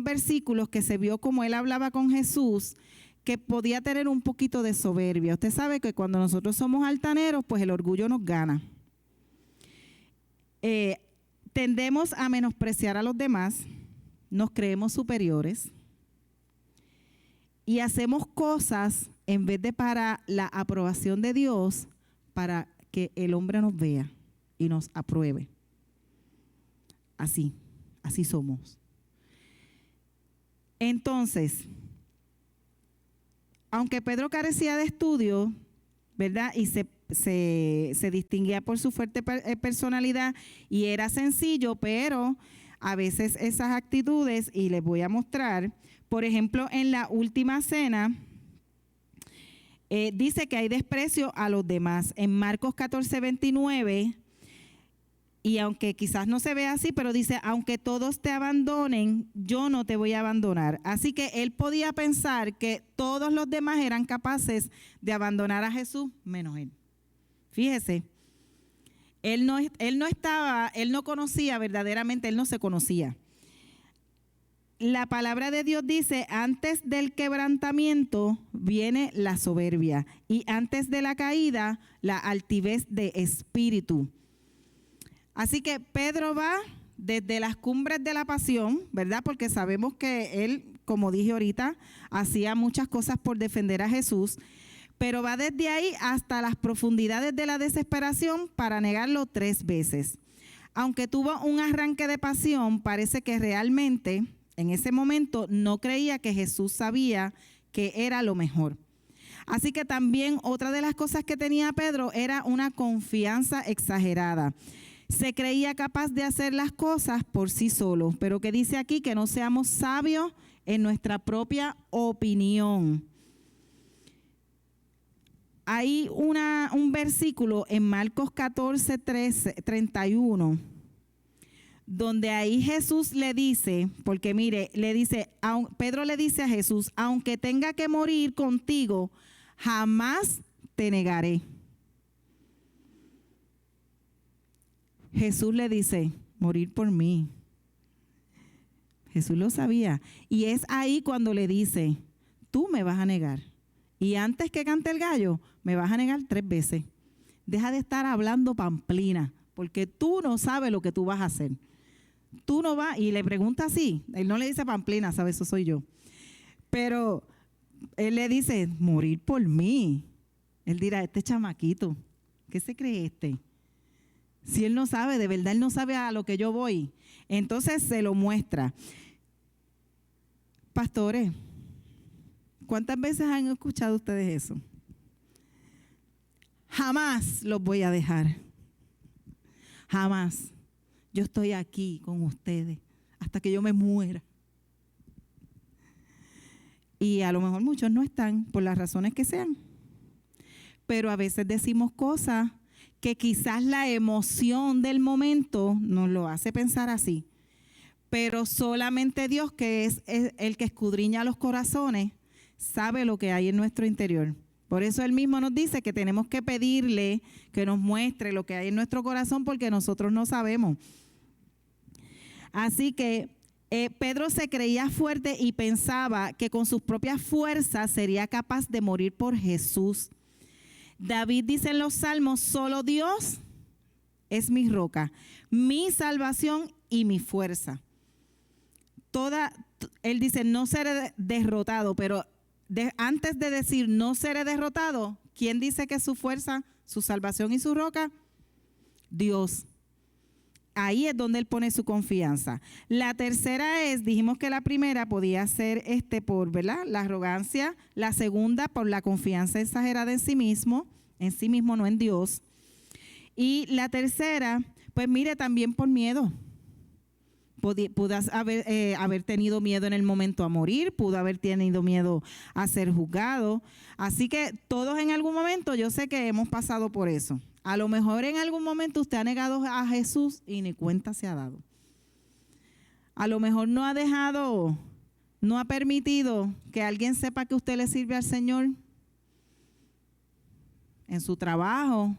versículos que se vio como él hablaba con Jesús, que podía tener un poquito de soberbia. Usted sabe que cuando nosotros somos altaneros, pues el orgullo nos gana. Tendemos a menospreciar a los demás, nos creemos superiores y hacemos cosas en vez de para la aprobación de Dios, para que el hombre nos vea y nos apruebe. Así somos. Entonces, aunque Pedro carecía de estudio, ¿verdad? Y se distinguía por su fuerte personalidad y era sencillo, pero a veces esas actitudes, y les voy a mostrar, por ejemplo, en la última cena, dice que hay desprecio a los demás. En Marcos 14:29, y aunque quizás no se vea así, pero dice, aunque todos te abandonen, yo no te voy a abandonar. Así que él podía pensar que todos los demás eran capaces de abandonar a Jesús, menos él. Fíjese, él no conocía verdaderamente, él no se conocía. La palabra de Dios dice, antes del quebrantamiento viene la soberbia y antes de la caída, la altivez de espíritu. Así que Pedro va desde las cumbres de la pasión, ¿verdad? Porque sabemos que él, como dije ahorita, hacía muchas cosas por defender a Jesús, pero va desde ahí hasta las profundidades de la desesperación para negarlo 3 veces. Aunque tuvo un arranque de pasión, parece que realmente en ese momento no creía que Jesús sabía que era lo mejor. Así que también otra de las cosas que tenía Pedro era una confianza exagerada. Se creía capaz de hacer las cosas por sí solo, pero que dice aquí que no seamos sabios en nuestra propia opinión. Hay un versículo en Marcos 14:31, donde ahí Jesús le dice, porque mire, Pedro le dice a Jesús, aunque tenga que morir contigo, jamás te negaré. Jesús le dice, morir por mí. Jesús lo sabía. Y es ahí cuando le dice, tú me vas a negar. Y antes que cante el gallo, me vas a negar 3 veces. Deja de estar hablando pamplina, porque tú no sabes lo que tú vas a hacer. Tú no vas, y le pregunta así, él no le dice pamplina, ¿sabes? Eso soy yo. Pero él le dice, morir por mí. Él dirá, este chamaquito, ¿qué se cree este? Si él no sabe, de verdad él no sabe a lo que yo voy. Entonces se lo muestra. Pastores, ¿cuántas veces han escuchado ustedes eso? Jamás los voy a dejar. Jamás. Yo estoy aquí con ustedes hasta que yo me muera. Y a lo mejor muchos no están por las razones que sean. Pero a veces decimos cosas que quizás la emoción del momento nos lo hace pensar así. Pero solamente Dios, que es el que escudriña los corazones, sabe lo que hay en nuestro interior. Por eso Él mismo nos dice que tenemos que pedirle que nos muestre lo que hay en nuestro corazón, porque nosotros no sabemos. Así que Pedro se creía fuerte y pensaba que con sus propias fuerzas sería capaz de morir por Jesús. David dice en los Salmos, solo Dios es mi roca, mi salvación y mi fuerza. Él dice, no seré derrotado, pero antes de decir no seré derrotado, ¿quién dice que es su fuerza, su salvación y su roca? Dios. Ahí es donde él pone su confianza. La tercera dijimos que la primera podía ser por, ¿verdad?, la arrogancia. La segunda, por la confianza exagerada en sí mismo, no en Dios. Y la tercera, pues mire, también por miedo. Pudo haber tenido miedo en el momento a morir, pudo haber tenido miedo a ser juzgado. Así que todos en algún momento, yo sé que hemos pasado por eso. A lo mejor en algún momento usted ha negado a Jesús y ni cuenta se ha dado. A lo mejor no ha permitido que alguien sepa que usted le sirve al Señor. en su trabajo,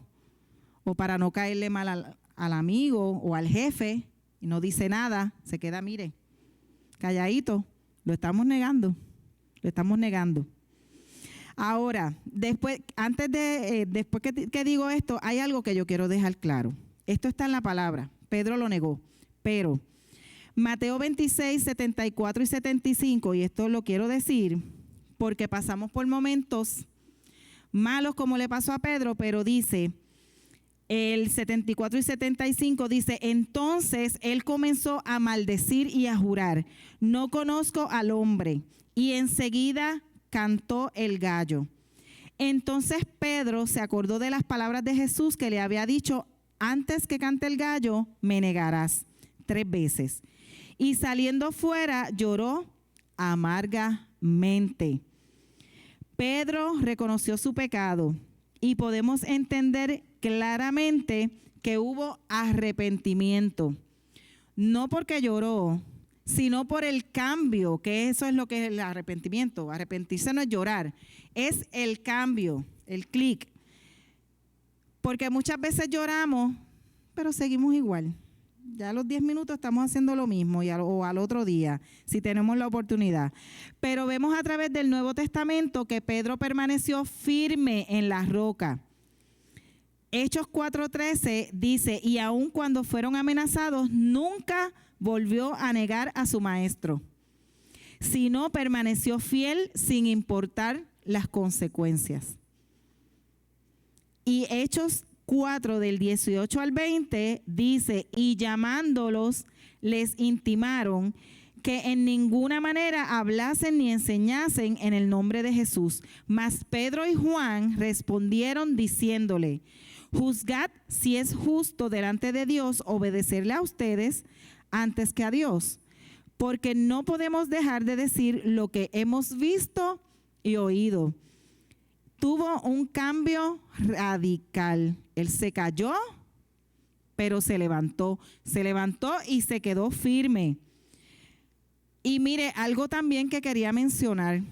o para no caerle mal al amigo o al jefe, y no dice nada, se queda, mire, calladito, lo estamos negando. Ahora, después que digo esto, hay algo que yo quiero dejar claro. Esto está en la palabra, Pedro lo negó, pero Mateo 26, 74 y 75, y esto lo quiero decir porque pasamos por momentos malos como le pasó a Pedro, pero dice, el 74 y 75 dice, entonces él comenzó a maldecir y a jurar, no conozco al hombre, y enseguida cantó el gallo. Entonces Pedro se acordó de las palabras de Jesús que le había dicho, antes que cante el gallo, me negarás 3 veces. Y saliendo fuera, lloró amargamente. Pedro reconoció su pecado y podemos entender claramente que hubo arrepentimiento. No porque lloró, sino por el cambio, que eso es lo que es el arrepentimiento. Arrepentirse no es llorar, es el cambio, el clic. Porque muchas veces lloramos, pero seguimos igual. Ya a los 10 minutos estamos haciendo lo mismo o al otro día, si tenemos la oportunidad. Pero vemos a través del Nuevo Testamento que Pedro permaneció firme en la roca. Hechos 4:13 dice, y aun cuando fueron amenazados, nunca volvió a negar a su maestro, sino permaneció fiel sin importar las consecuencias. Y Hechos 4 del 18 al 20 dice, y llamándolos les intimaron que en ninguna manera hablasen ni enseñasen en el nombre de Jesús. Mas Pedro y Juan respondieron diciéndole, juzgad si es justo delante de Dios obedecerle a ustedes antes que a Dios, porque no podemos dejar de decir lo que hemos visto y oído. Tuvo un cambio radical. Él se cayó, pero se levantó y se quedó firme. Y mire, algo también que quería mencionar.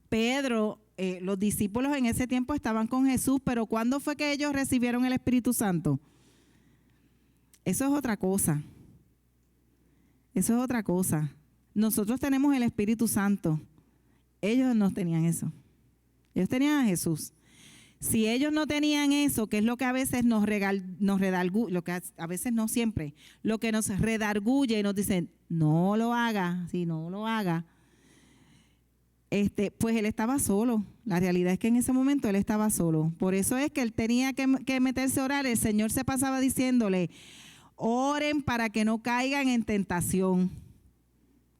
Pedro, los discípulos en ese tiempo estaban con Jesús, pero ¿cuándo fue que ellos recibieron el Espíritu Santo? Eso es otra cosa. Nosotros tenemos el Espíritu Santo. Ellos no tenían eso. Ellos tenían a Jesús. Si ellos no tenían eso, que es lo que a veces nos redarguye, lo que a veces no siempre, lo que nos redarguye y nos dicen, no lo haga, si no lo haga, pues él estaba solo. La realidad es que en ese momento él estaba solo. Por eso es que él tenía que meterse a orar. El Señor se pasaba diciéndole, oren para que no caigan en tentación.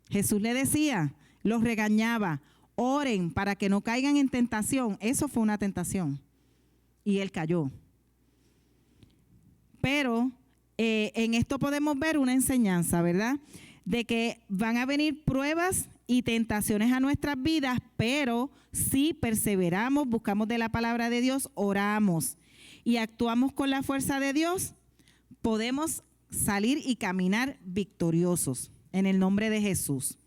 Jesús le decía, los regañaba, oren para que no caigan en tentación. Eso fue una tentación. Y él cayó. Pero en esto podemos ver una enseñanza, ¿verdad? De que van a venir pruebas y tentaciones a nuestras vidas, pero si perseveramos, buscamos de la palabra de Dios, oramos y actuamos con la fuerza de Dios, podemos salir y caminar victoriosos en el nombre de Jesús.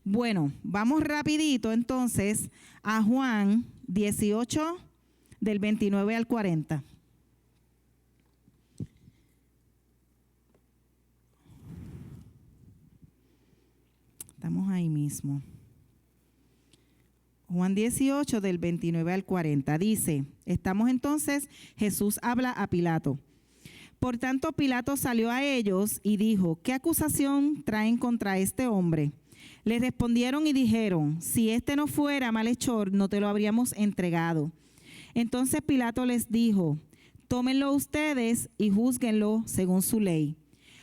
Bueno, vamos rapidito entonces a Juan 18, del 29 al 40. Estamos ahí mismo. Juan 18, del 29 al 40. Dice, estamos entonces, Jesús habla a Pilato. Por tanto, Pilato salió a ellos y dijo, ¿qué acusación traen contra este hombre? Le respondieron y dijeron, si este no fuera malhechor, no te lo habríamos entregado. Entonces Pilato les dijo, tómenlo ustedes y júzguenlo según su ley.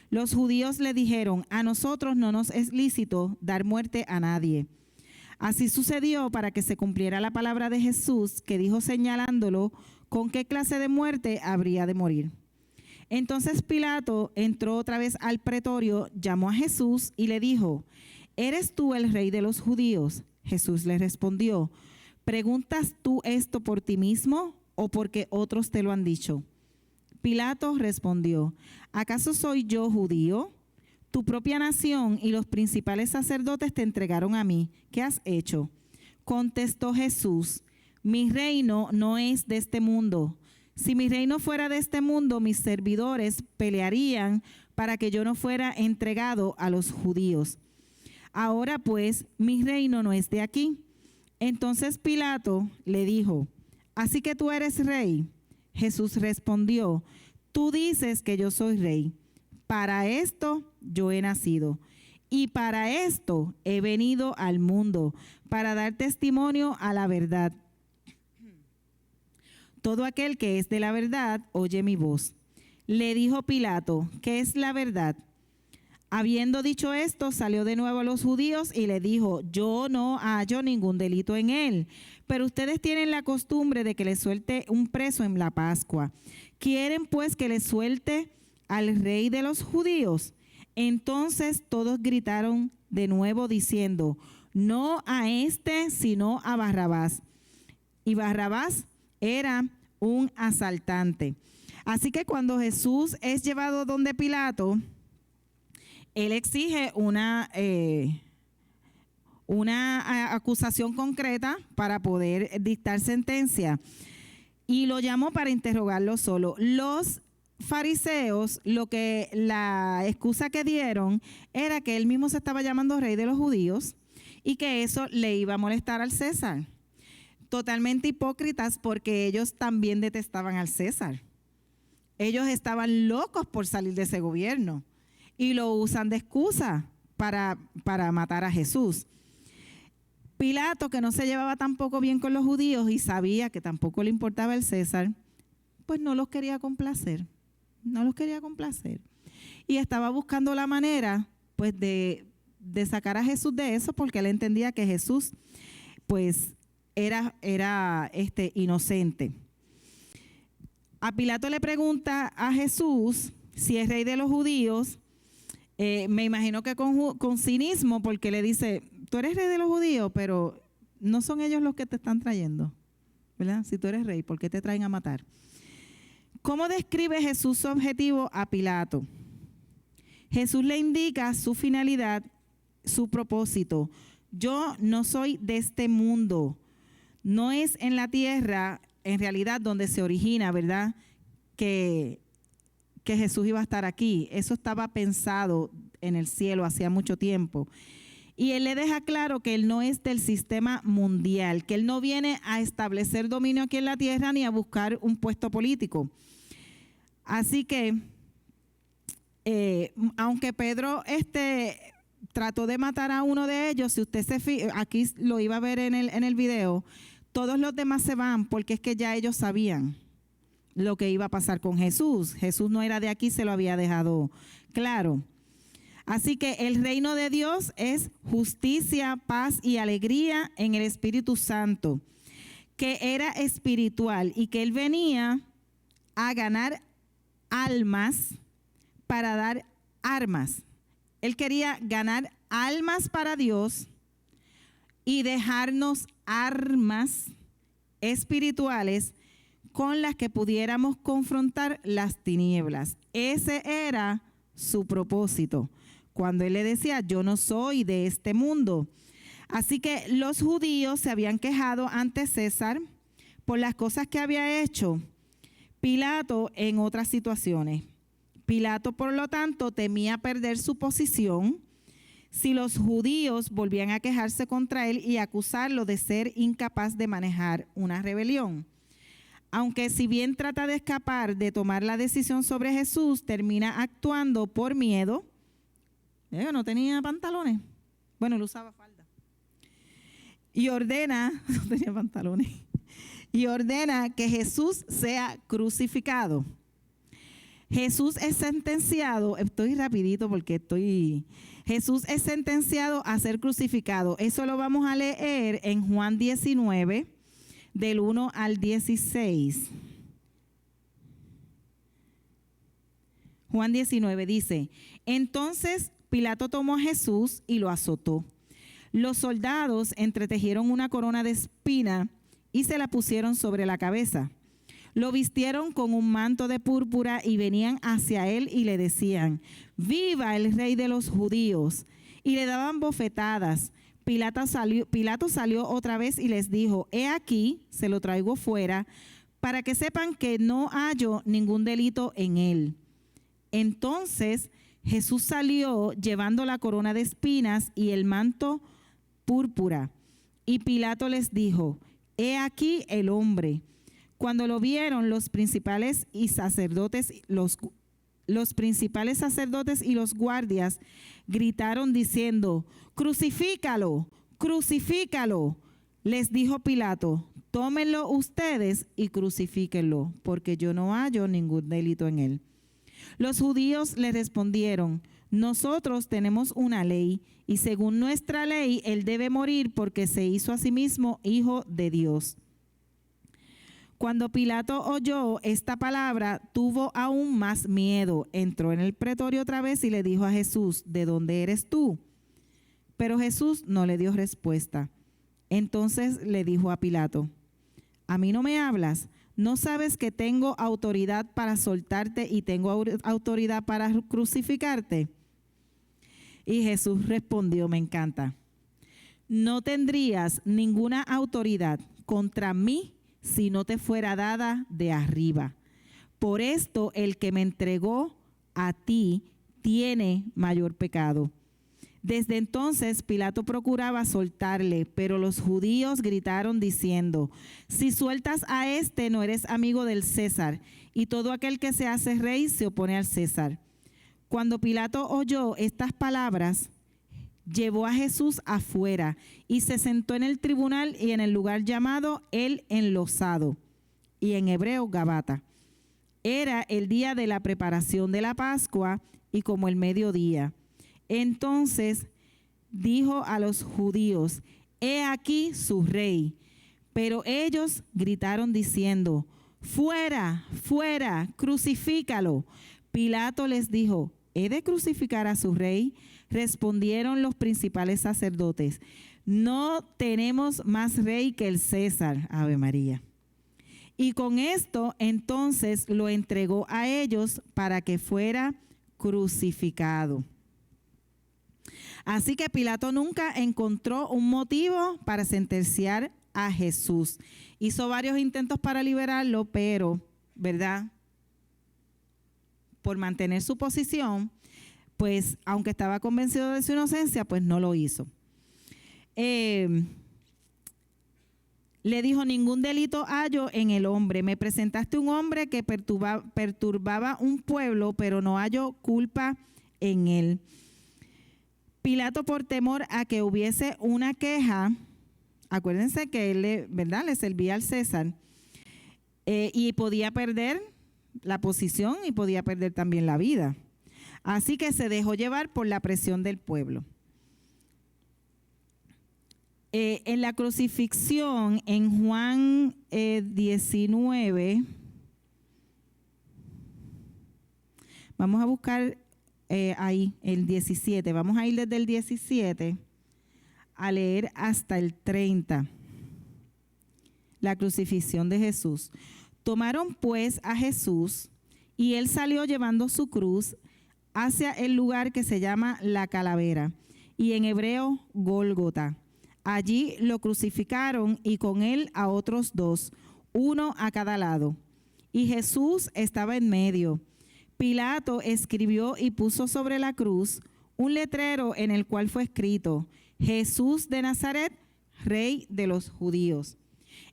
Los judíos le dijeron, a nosotros no nos es lícito dar muerte a nadie. Así sucedió para que se cumpliera la palabra de Jesús, que dijo señalándolo, con qué clase de muerte habría de morir. Entonces Pilato entró otra vez al pretorio, llamó a Jesús y le dijo, ¿eres tú el rey de los judíos? Jesús le respondió, ¿preguntas tú esto por ti mismo o porque otros te lo han dicho? Pilato respondió, ¿acaso soy yo judío? Tu propia nación y los principales sacerdotes te entregaron a mí. ¿Qué has hecho? Contestó Jesús, mi reino no es de este mundo. Si mi reino fuera de este mundo, mis servidores pelearían para que yo no fuera entregado a los judíos. Ahora pues, mi reino no es de aquí. Entonces Pilato le dijo, ¿así que tú eres rey? Jesús respondió, tú dices que yo soy rey. Para esto yo he nacido y para esto he venido al mundo, para dar testimonio a la verdad. Todo aquel que es de la verdad oye mi voz. Le dijo Pilato, ¿qué es la verdad? Habiendo dicho esto, salió de nuevo a los judíos y le dijo, yo no hallo ningún delito en él, pero ustedes tienen la costumbre de que le suelte un preso en la Pascua. ¿Quieren pues que le suelte al rey de los judíos? Entonces todos gritaron de nuevo diciendo, no a este, sino a Barrabás. Y Barrabás era un asaltante. Así que cuando Jesús es llevado donde Pilato, él exige una acusación concreta para poder dictar sentencia y lo llamó para interrogarlo solo. Los fariseos, la excusa que dieron era que él mismo se estaba llamando rey de los judíos y que eso le iba a molestar al César. Totalmente hipócritas porque ellos también detestaban al César. Ellos estaban locos por salir de ese gobierno y lo usan de excusa para matar a Jesús. Pilato, que no se llevaba tampoco bien con los judíos y sabía que tampoco le importaba el César, pues no los quería complacer. No los quería complacer. Y estaba buscando la manera pues de sacar a Jesús de eso, porque él entendía que Jesús pues era inocente. A Pilato le pregunta a Jesús si es rey de los judíos, me imagino que con cinismo, porque le dice, tú eres rey de los judíos, pero no son ellos los que te están trayendo, ¿verdad? Si tú eres rey, ¿por qué te traen a matar? ¿Cómo describe Jesús su objetivo a Pilato? Jesús le indica su finalidad, su propósito. Yo no soy de este mundo. No es en la tierra, en realidad, donde se origina, ¿verdad? Que Jesús iba a estar aquí. Eso estaba pensado en el cielo hacía mucho tiempo. Y él le deja claro que él no es del sistema mundial, que él no viene a establecer dominio aquí en la tierra ni a buscar un puesto político. Así que, aunque Pedro trató de matar a uno de ellos, si usted se fija, aquí lo iba a ver en el video, todos los demás se van porque es que ya ellos sabían lo que iba a pasar con Jesús. Jesús no era de aquí, se lo había dejado claro. Así que el reino de Dios es justicia, paz y alegría en el Espíritu Santo, que era espiritual y que él venía a ganar almas para dar armas. Él quería ganar almas para Dios y dejarnos armas espirituales con las que pudiéramos confrontar las tinieblas. Ese era su propósito. Cuando él le decía, yo no soy de este mundo. Así que los judíos se habían quejado ante César por las cosas que había hecho Pilato en otras situaciones. Pilato, por lo tanto, temía perder su posición si los judíos volvían a quejarse contra él y acusarlo de ser incapaz de manejar una rebelión. Aunque si bien trata de escapar de tomar la decisión sobre Jesús, termina actuando por miedo. No tenía pantalones. Bueno, él usaba falda. Y ordena, no tenía pantalones. Y ordena que Jesús sea crucificado. Jesús es sentenciado, estoy rapidito porque Jesús es sentenciado a ser crucificado. Eso lo vamos a leer en Juan 19, del 1 al 16. Juan 19 dice, entonces Pilato tomó a Jesús y lo azotó. Los soldados entretejieron una corona de espina y se la pusieron sobre la cabeza. Lo vistieron con un manto de púrpura y venían hacia él y le decían, ¡viva el rey de los judíos! Y le daban bofetadas, Pilato salió otra vez y les dijo: he aquí, se lo traigo fuera, para que sepan que no hallo ningún delito en él. Entonces Jesús salió llevando la corona de espinas y el manto púrpura. Y Pilato les dijo: he aquí el hombre. Cuando lo vieron, los principales sacerdotes y los guardias gritaron diciendo: crucifícalo, crucifícalo. Les dijo Pilato: tómenlo ustedes y crucifíquenlo, porque yo no hallo ningún delito en él. Los judíos le respondieron: nosotros tenemos una ley, y según nuestra ley él debe morir porque se hizo a sí mismo hijo de Dios. Cuando Pilato oyó esta palabra, tuvo aún más miedo. Entró en el pretorio otra vez y le dijo a Jesús: ¿de dónde eres tú? Pero Jesús no le dio respuesta. Entonces le dijo a Pilato: ¿a mí no me hablas? ¿No sabes que tengo autoridad para soltarte y tengo autoridad para crucificarte? Y Jesús respondió, me encanta: no tendrías ninguna autoridad contra mí si no te fuera dada de arriba. Por esto el que me entregó a ti tiene mayor pecado. Desde entonces Pilato procuraba soltarle, pero los judíos gritaron diciendo: si sueltas a este, no eres amigo del César, y todo aquel que se hace rey se opone al César. Cuando Pilato oyó estas palabras, llevó a Jesús afuera y se sentó en el tribunal y en el lugar llamado El Enlosado, y en hebreo Gabata. Era el día de la preparación de la Pascua y como el mediodía. Entonces dijo a los judíos: he aquí su rey. Pero ellos gritaron diciendo: fuera, fuera, crucifícalo. Pilato les dijo: ¿he de crucificar a su rey? Respondieron los principales sacerdotes: no tenemos más rey que el César. Ave María. Y con esto entonces lo entregó a ellos para que fuera crucificado. Así que Pilato nunca encontró un motivo para sentenciar a Jesús. Hizo varios intentos para liberarlo, pero, ¿verdad?, por mantener su posición, pues aunque estaba convencido de su inocencia, pues no lo hizo. Le dijo: ningún delito hallo en el hombre. Me presentaste un hombre que perturbaba un pueblo, pero no hallo culpa en él. Pilato, por temor a que hubiese una queja, acuérdense que él le servía al César, y podía perder la posición y podía perder también la vida. Así que se dejó llevar por la presión del pueblo. En la crucifixión, en Juan 19, vamos a buscar ahí el 17, vamos a ir desde el 17 a leer hasta el 30, la crucifixión de Jesús. Tomaron pues a Jesús y él salió llevando su cruz hacia el lugar que se llama la Calavera, y en hebreo Gólgota. Allí lo crucificaron y con él a otros dos, uno a cada lado. Y Jesús estaba en medio. Pilato escribió y puso sobre la cruz un letrero en el cual fue escrito: Jesús de Nazaret, Rey de los Judíos.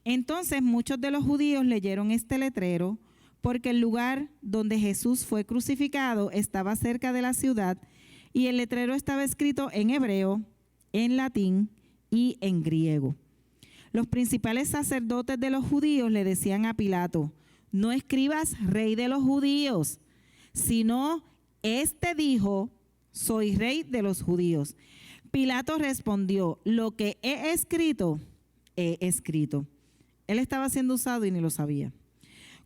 Entonces muchos de los judíos leyeron este letrero, porque el lugar donde Jesús fue crucificado estaba cerca de la ciudad, y el letrero estaba escrito en hebreo, en latín y en griego. Los principales sacerdotes de los judíos le decían a Pilato: no escribas Rey de los Judíos, sino este dijo: soy Rey de los Judíos. Pilato respondió: lo que he escrito, he escrito. Él estaba siendo usado y ni lo sabía.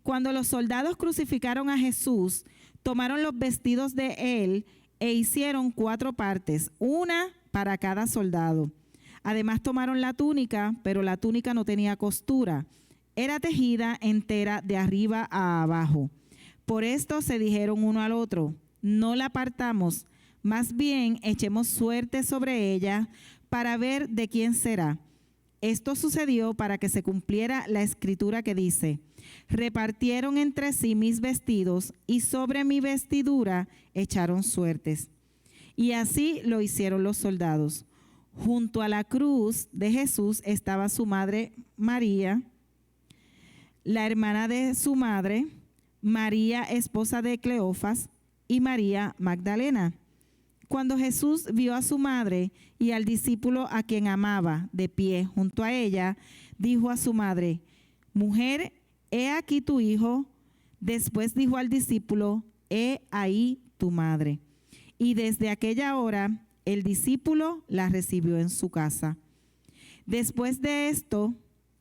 Cuando los soldados crucificaron a Jesús, tomaron los vestidos de él e hicieron 4 partes, una para cada soldado. Además tomaron la túnica, pero la túnica no tenía costura. Era tejida entera de arriba a abajo. Por esto se dijeron uno al otro: no la partamos, más bien echemos suerte sobre ella, para ver de quién será. Esto sucedió para que se cumpliera la escritura que dice: repartieron entre sí mis vestidos y sobre mi vestidura echaron suertes. Y así lo hicieron los soldados. Junto a la cruz de Jesús estaba su madre María, la hermana de su madre, María, esposa de Cleofas, y María Magdalena. Cuando Jesús vio a su madre y al discípulo a quien amaba de pie junto a ella, dijo a su madre: mujer, he aquí tu hijo. Después dijo al discípulo: he ahí tu madre. Y desde aquella hora el discípulo la recibió en su casa. Después de esto,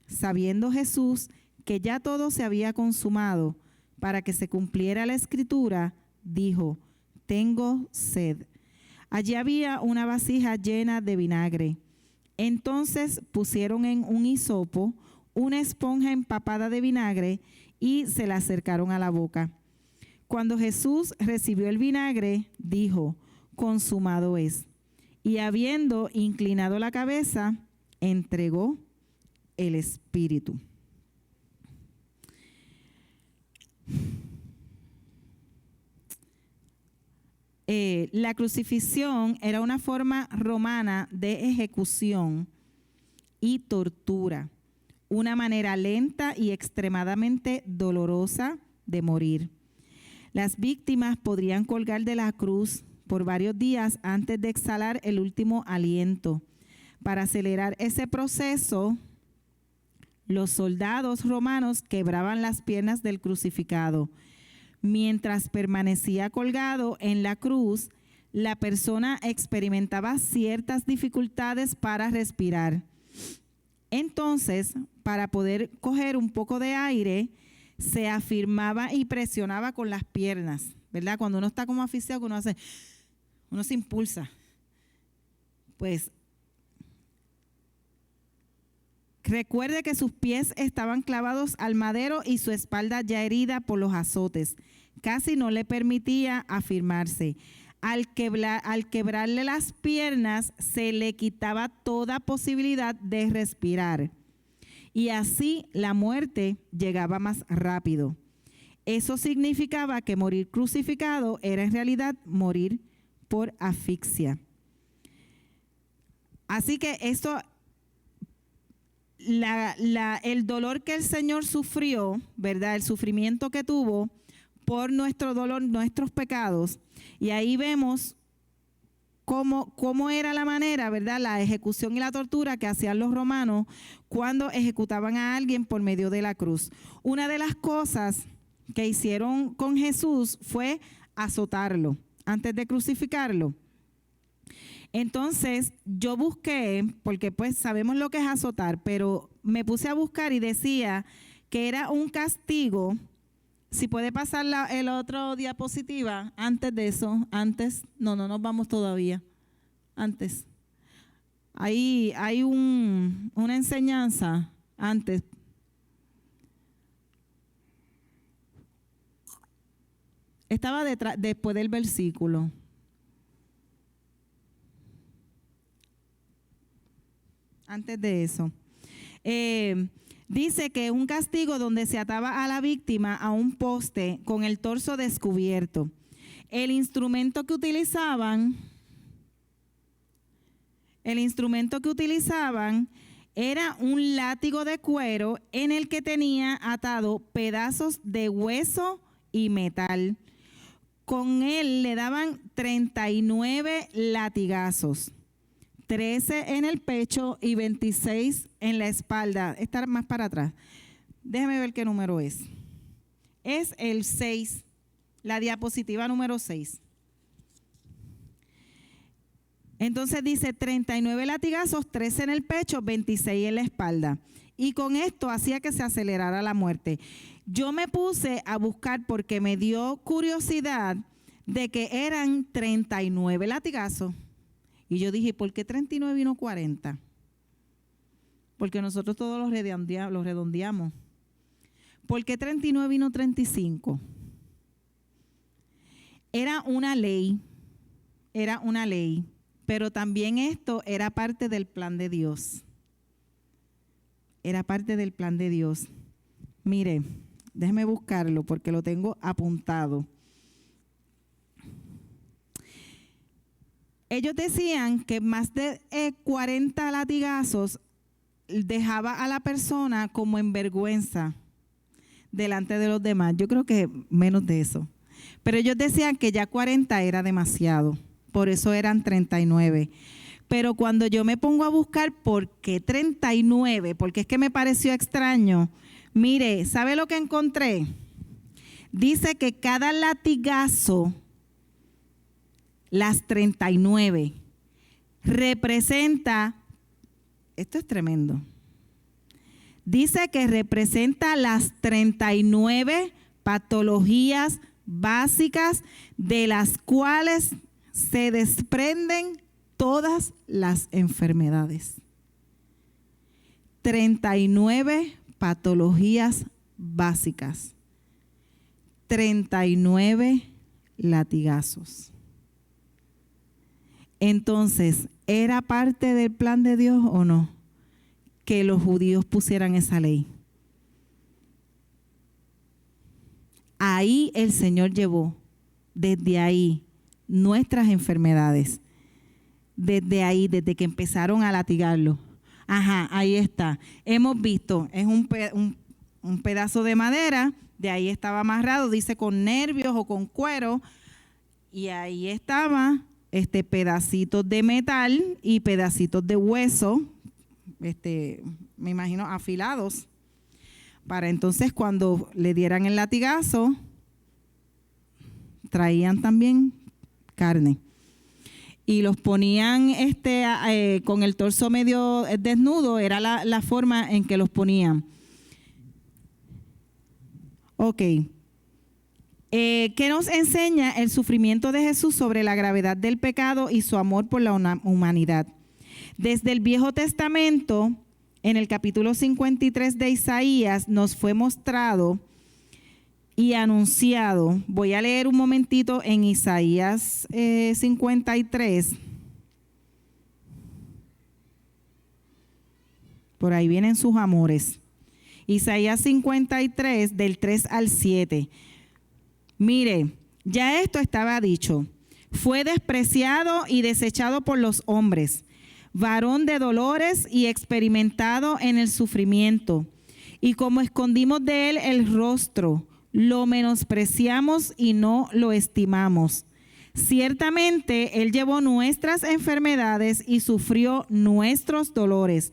sabiendo Jesús que ya todo se había consumado, para que se cumpliera la escritura, dijo: tengo sed. Allí había una vasija llena de vinagre. Entonces pusieron en un hisopo una esponja empapada de vinagre y se la acercaron a la boca. Cuando Jesús recibió el vinagre, dijo: consumado es. Y habiendo inclinado la cabeza, entregó el espíritu. La crucifixión era una forma romana de ejecución y tortura, una manera lenta y extremadamente dolorosa de morir. Las víctimas podrían colgar de la cruz por varios días antes de exhalar el último aliento. Para acelerar ese proceso, los soldados romanos quebraban las piernas del crucificado. Mientras permanecía colgado en la cruz, la persona experimentaba ciertas dificultades para respirar. Entonces, para poder coger un poco de aire, se afirmaba y presionaba con las piernas, ¿verdad? Cuando uno está como asfixiado, uno se impulsa. Pues, recuerde que sus pies estaban clavados al madero y su espalda ya herida por los azotes. Casi no le permitía afirmarse. Al quebrarle las piernas, se le quitaba toda posibilidad de respirar. Y así la muerte llegaba más rápido. Eso significaba que morir crucificado era en realidad morir por asfixia. Así que esto... el dolor que el Señor sufrió, ¿verdad? El sufrimiento que tuvo por nuestro dolor, nuestros pecados. Y ahí vemos cómo era la manera, ¿verdad? La ejecución y la tortura que hacían los romanos cuando ejecutaban a alguien por medio de la cruz. Una de las cosas que hicieron con Jesús fue azotarlo antes de crucificarlo. Entonces yo busqué, porque pues sabemos lo que es azotar, pero me puse a buscar y decía que era un castigo. Si puede pasar el otro diapositiva, antes de eso, no nos vamos todavía, antes. Ahí hay una enseñanza antes. Estaba después del versículo. Antes de eso, dice que un castigo donde se ataba a la víctima a un poste con el torso descubierto. El instrumento que utilizaban era un látigo de cuero en el que tenía atado pedazos de hueso y metal. Con él le daban 39 latigazos. 13 en el pecho y 26 en la espalda. Está más para atrás. Déjeme ver qué número es. Es el 6, la diapositiva número 6. Entonces dice 39 latigazos, 13 en el pecho, 26 en la espalda. Y con esto hacía que se acelerara la muerte. Yo me puse a buscar porque me dio curiosidad de que eran 39 latigazos. Y yo dije, ¿por qué 39 y no 40? Porque nosotros todos los redondeamos. ¿Por qué 39 y no 35? Era una ley Pero también esto era parte del plan de Dios. Era parte del plan de Dios. Mire, déjeme buscarlo porque lo tengo apuntado. Ellos decían que más de 40 latigazos dejaba a la persona como en vergüenza delante de los demás. Yo creo que menos de eso. Pero ellos decían que ya 40 era demasiado. Por eso eran 39. Pero cuando yo me pongo a buscar por qué 39, porque es que me pareció extraño. Mire, ¿sabe lo que encontré? Dice que cada latigazo, las 39, representa, esto es tremendo, dice que representa las 39 patologías básicas de las cuales se desprenden todas las enfermedades. 39 patologías básicas. 39 latigazos. Entonces, ¿era parte del plan de Dios o no? Que los judíos pusieran esa ley. Ahí el Señor llevó, desde ahí, nuestras enfermedades. Desde ahí, desde que empezaron a latigarlo. Ajá, ahí está. Hemos visto, es un pedazo de madera, de ahí estaba amarrado, dice con nervios o con cuero, y ahí estaba pedacitos de metal y pedacitos de hueso, me imagino afilados, para entonces cuando le dieran el latigazo, traían también carne. Y los ponían con el torso medio desnudo, era la forma en que los ponían. Ok. ¿Qué nos enseña el sufrimiento de Jesús sobre la gravedad del pecado y su amor por la humanidad? Desde el Viejo Testamento, en el capítulo 53 de Isaías, nos fue mostrado y anunciado. Voy a leer un momentito en Isaías 53. Por ahí vienen sus amores. Isaías 53, del 3 al 7. Mire, ya esto estaba dicho. Fue despreciado y desechado por los hombres, varón de dolores y experimentado en el sufrimiento. Y como escondimos de él el rostro, lo menospreciamos y no lo estimamos. Ciertamente él llevó nuestras enfermedades y sufrió nuestros dolores.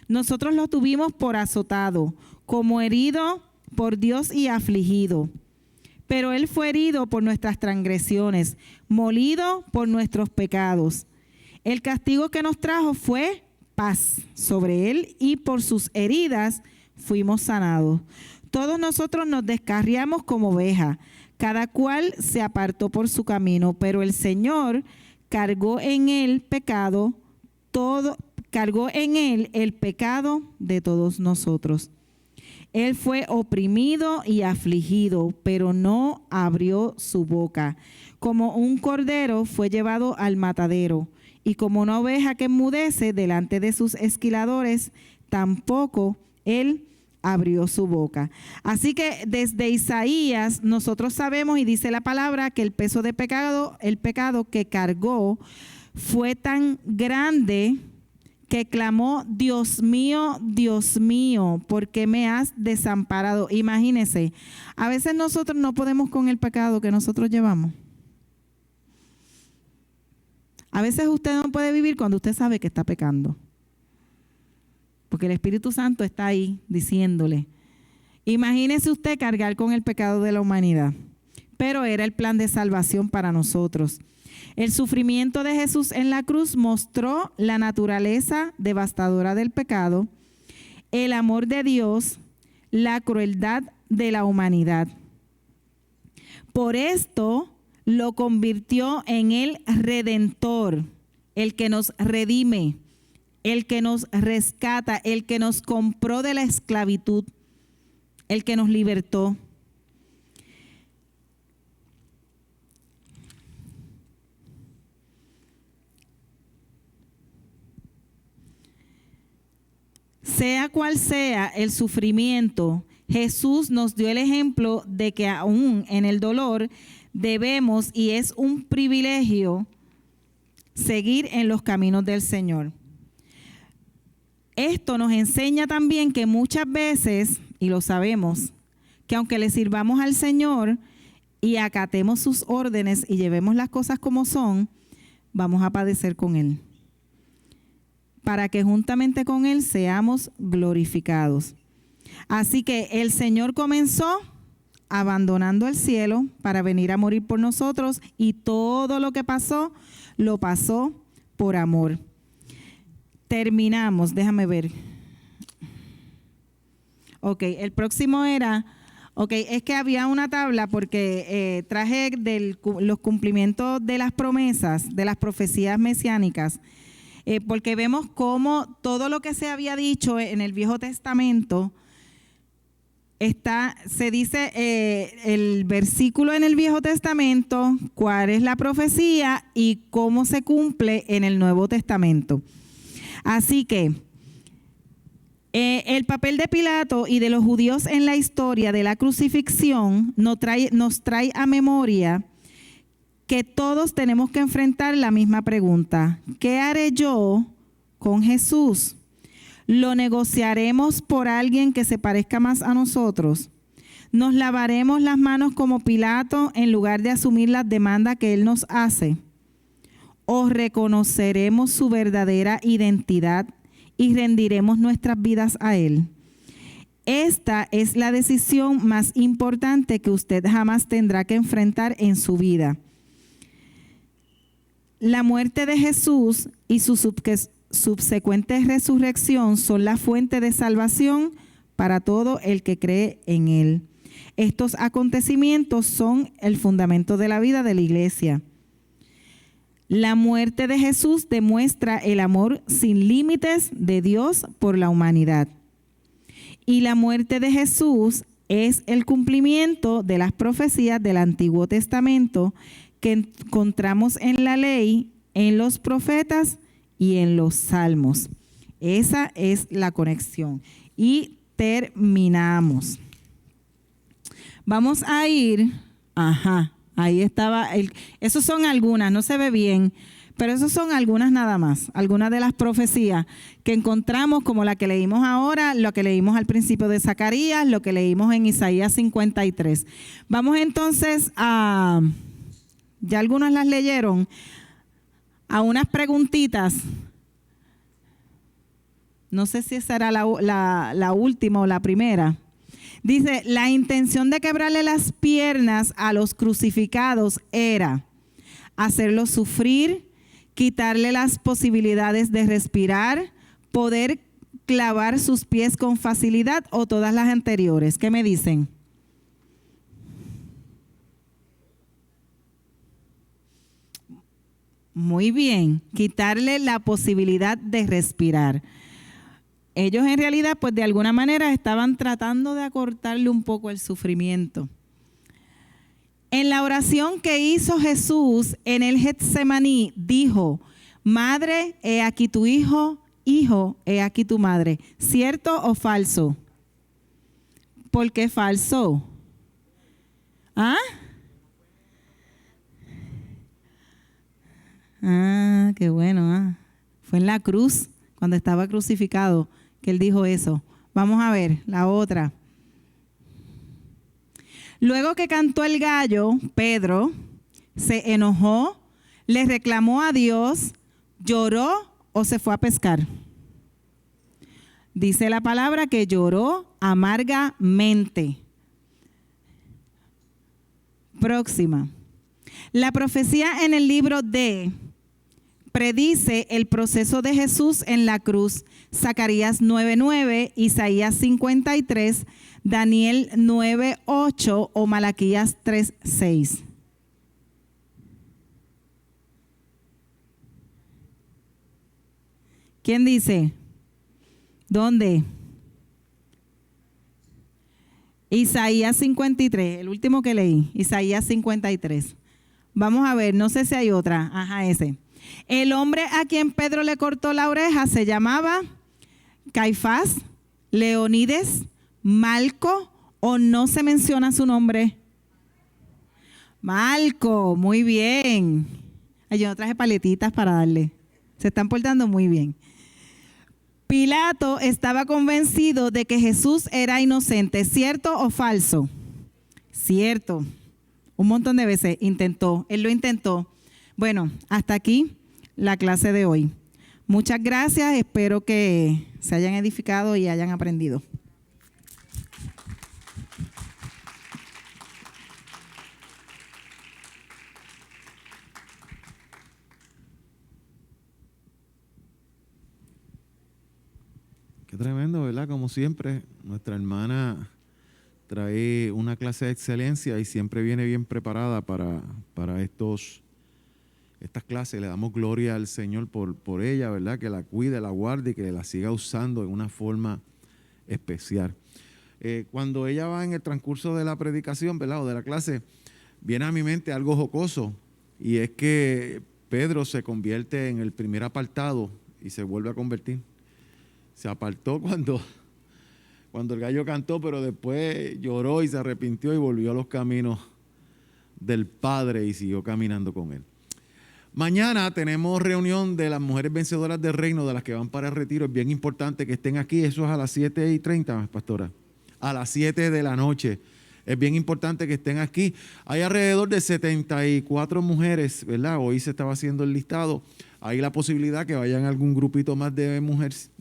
Nosotros lo tuvimos por azotado, como herido por Dios y afligido. Pero él fue herido por nuestras transgresiones, molido por nuestros pecados. El castigo que nos trajo fue paz sobre él, y por sus heridas fuimos sanados. Todos nosotros nos descarriamos como ovejas, cada cual se apartó por su camino, pero el Señor cargó en él el pecado de todos nosotros. Él fue oprimido y afligido, pero no abrió su boca. Como un cordero fue llevado al matadero, y como una oveja que enmudece delante de sus esquiladores, tampoco él abrió su boca. Así que desde Isaías nosotros sabemos, y dice la palabra, que el peso de pecado, el pecado que cargó, fue tan grande que clamó: Dios mío, ¿por qué me has desamparado? Imagínense, a veces nosotros no podemos con el pecado que nosotros llevamos. A veces usted no puede vivir cuando usted sabe que está pecando, porque el Espíritu Santo está ahí diciéndole. Imagínese usted cargar con el pecado de la humanidad, pero era el plan de salvación para nosotros. El sufrimiento de Jesús en la cruz mostró la naturaleza devastadora del pecado, el amor de Dios, la crueldad de la humanidad. Por esto lo convirtió en el Redentor, el que nos redime, el que nos rescata, el que nos compró de la esclavitud, el que nos libertó. Sea cual sea el sufrimiento, Jesús nos dio el ejemplo de que aún en el dolor debemos, y es un privilegio, seguir en los caminos del Señor. Esto nos enseña también que muchas veces, y lo sabemos, que aunque le sirvamos al Señor y acatemos sus órdenes y llevemos las cosas como son, vamos a padecer con Él, para que juntamente con Él seamos glorificados. Así que el Señor comenzó abandonando el cielo para venir a morir por nosotros, y todo lo que pasó, lo pasó por amor. Terminamos, déjame ver. Ok, el próximo era, es que había una tabla porque traje los cumplimientos de las promesas, de las profecías mesiánicas, porque vemos cómo todo lo que se había dicho en el Viejo Testamento, se dice el versículo en el Viejo Testamento, cuál es la profecía y cómo se cumple en el Nuevo Testamento. Así que el papel de Pilato y de los judíos en la historia de la crucifixión nos trae a memoria que todos tenemos que enfrentar la misma pregunta: ¿qué haré yo con Jesús? ¿Lo negociaremos por alguien que se parezca más a nosotros? ¿Nos lavaremos las manos como Pilato en lugar de asumir las demandas que Él nos hace? ¿O reconoceremos su verdadera identidad y rendiremos nuestras vidas a Él? Esta es la decisión más importante que usted jamás tendrá que enfrentar en su vida. La muerte de Jesús y su subsecuente resurrección son la fuente de salvación para todo el que cree en Él. Estos acontecimientos son el fundamento de la vida de la iglesia. La muerte de Jesús demuestra el amor sin límites de Dios por la humanidad. Y la muerte de Jesús es el cumplimiento de las profecías del Antiguo Testamento que encontramos en la ley, en los profetas y en los salmos. Esa es la conexión. Y terminamos. Vamos a ir, ahí estaba, esos son algunas, no se ve bien, pero esos son algunas nada más, algunas de las profecías que encontramos, como la que leímos ahora, lo que leímos al principio de Zacarías, lo que leímos en Isaías 53. Vamos entonces a, ya algunos las leyeron, a unas preguntitas. No sé si esa era la última o la primera. Dice, la intención de quebrarle las piernas a los crucificados era hacerlos sufrir, quitarle las posibilidades de respirar, poder clavar sus pies con facilidad, o todas las anteriores. ¿Qué me dicen? Muy bien, quitarle la posibilidad de respirar. Ellos en realidad, pues de alguna manera estaban tratando de acortarle un poco el sufrimiento. En la oración que hizo Jesús en el Getsemaní, dijo: Madre, he aquí tu hijo, hijo, he aquí tu madre. ¿Cierto o falso? ¿Por qué falso? Qué bueno. Fue en la cruz, cuando estaba crucificado, que él dijo eso. Vamos a ver la otra. Luego que cantó el gallo, Pedro se enojó, le reclamó a Dios, lloró o se fue a pescar. Dice la palabra que lloró amargamente. Próxima. La profecía en el libro de predice el proceso de Jesús en la cruz. Zacarías 9:9, Isaías 53, Daniel 9:8 o Malaquías 3:6. ¿Quién dice? ¿Dónde? Isaías 53, el último que leí, Isaías 53. Vamos a ver, no sé si hay otra. Ese. El hombre a quien Pedro le cortó la oreja se llamaba Caifás, Leonides, Malco, o no se menciona su nombre. Malco, muy bien. Ay, yo no traje paletitas para darle. Se están portando muy bien. Pilato estaba convencido de que Jesús era inocente, ¿cierto o falso? Cierto. Un montón de veces intentó, él lo intentó. Bueno, hasta aquí la clase de hoy. Muchas gracias, espero que se hayan edificado y hayan aprendido. Qué tremendo, ¿verdad? Como siempre, nuestra hermana trae una clase de excelencia y siempre viene bien preparada para estas clases. Le damos gloria al Señor por ella, ¿verdad? Que la cuide, la guarde y que la siga usando en una forma especial. Cuando ella va en el transcurso de la predicación, ¿verdad? O de la clase, viene a mi mente algo jocoso, y es que Pedro se convierte en el primer apartado y se vuelve a convertir. Se apartó cuando el gallo cantó, pero después lloró y se arrepintió y volvió a los caminos del Padre y siguió caminando con él. Mañana tenemos reunión de las mujeres vencedoras del reino, de las que van para el retiro. Es bien importante que estén aquí. Eso es a las 7:30, pastora. A las 7 de la noche. Es bien importante que estén aquí. Hay alrededor de 74 mujeres, ¿verdad? Hoy se estaba haciendo el listado. Hay la posibilidad que vayan algún grupito más de mujeres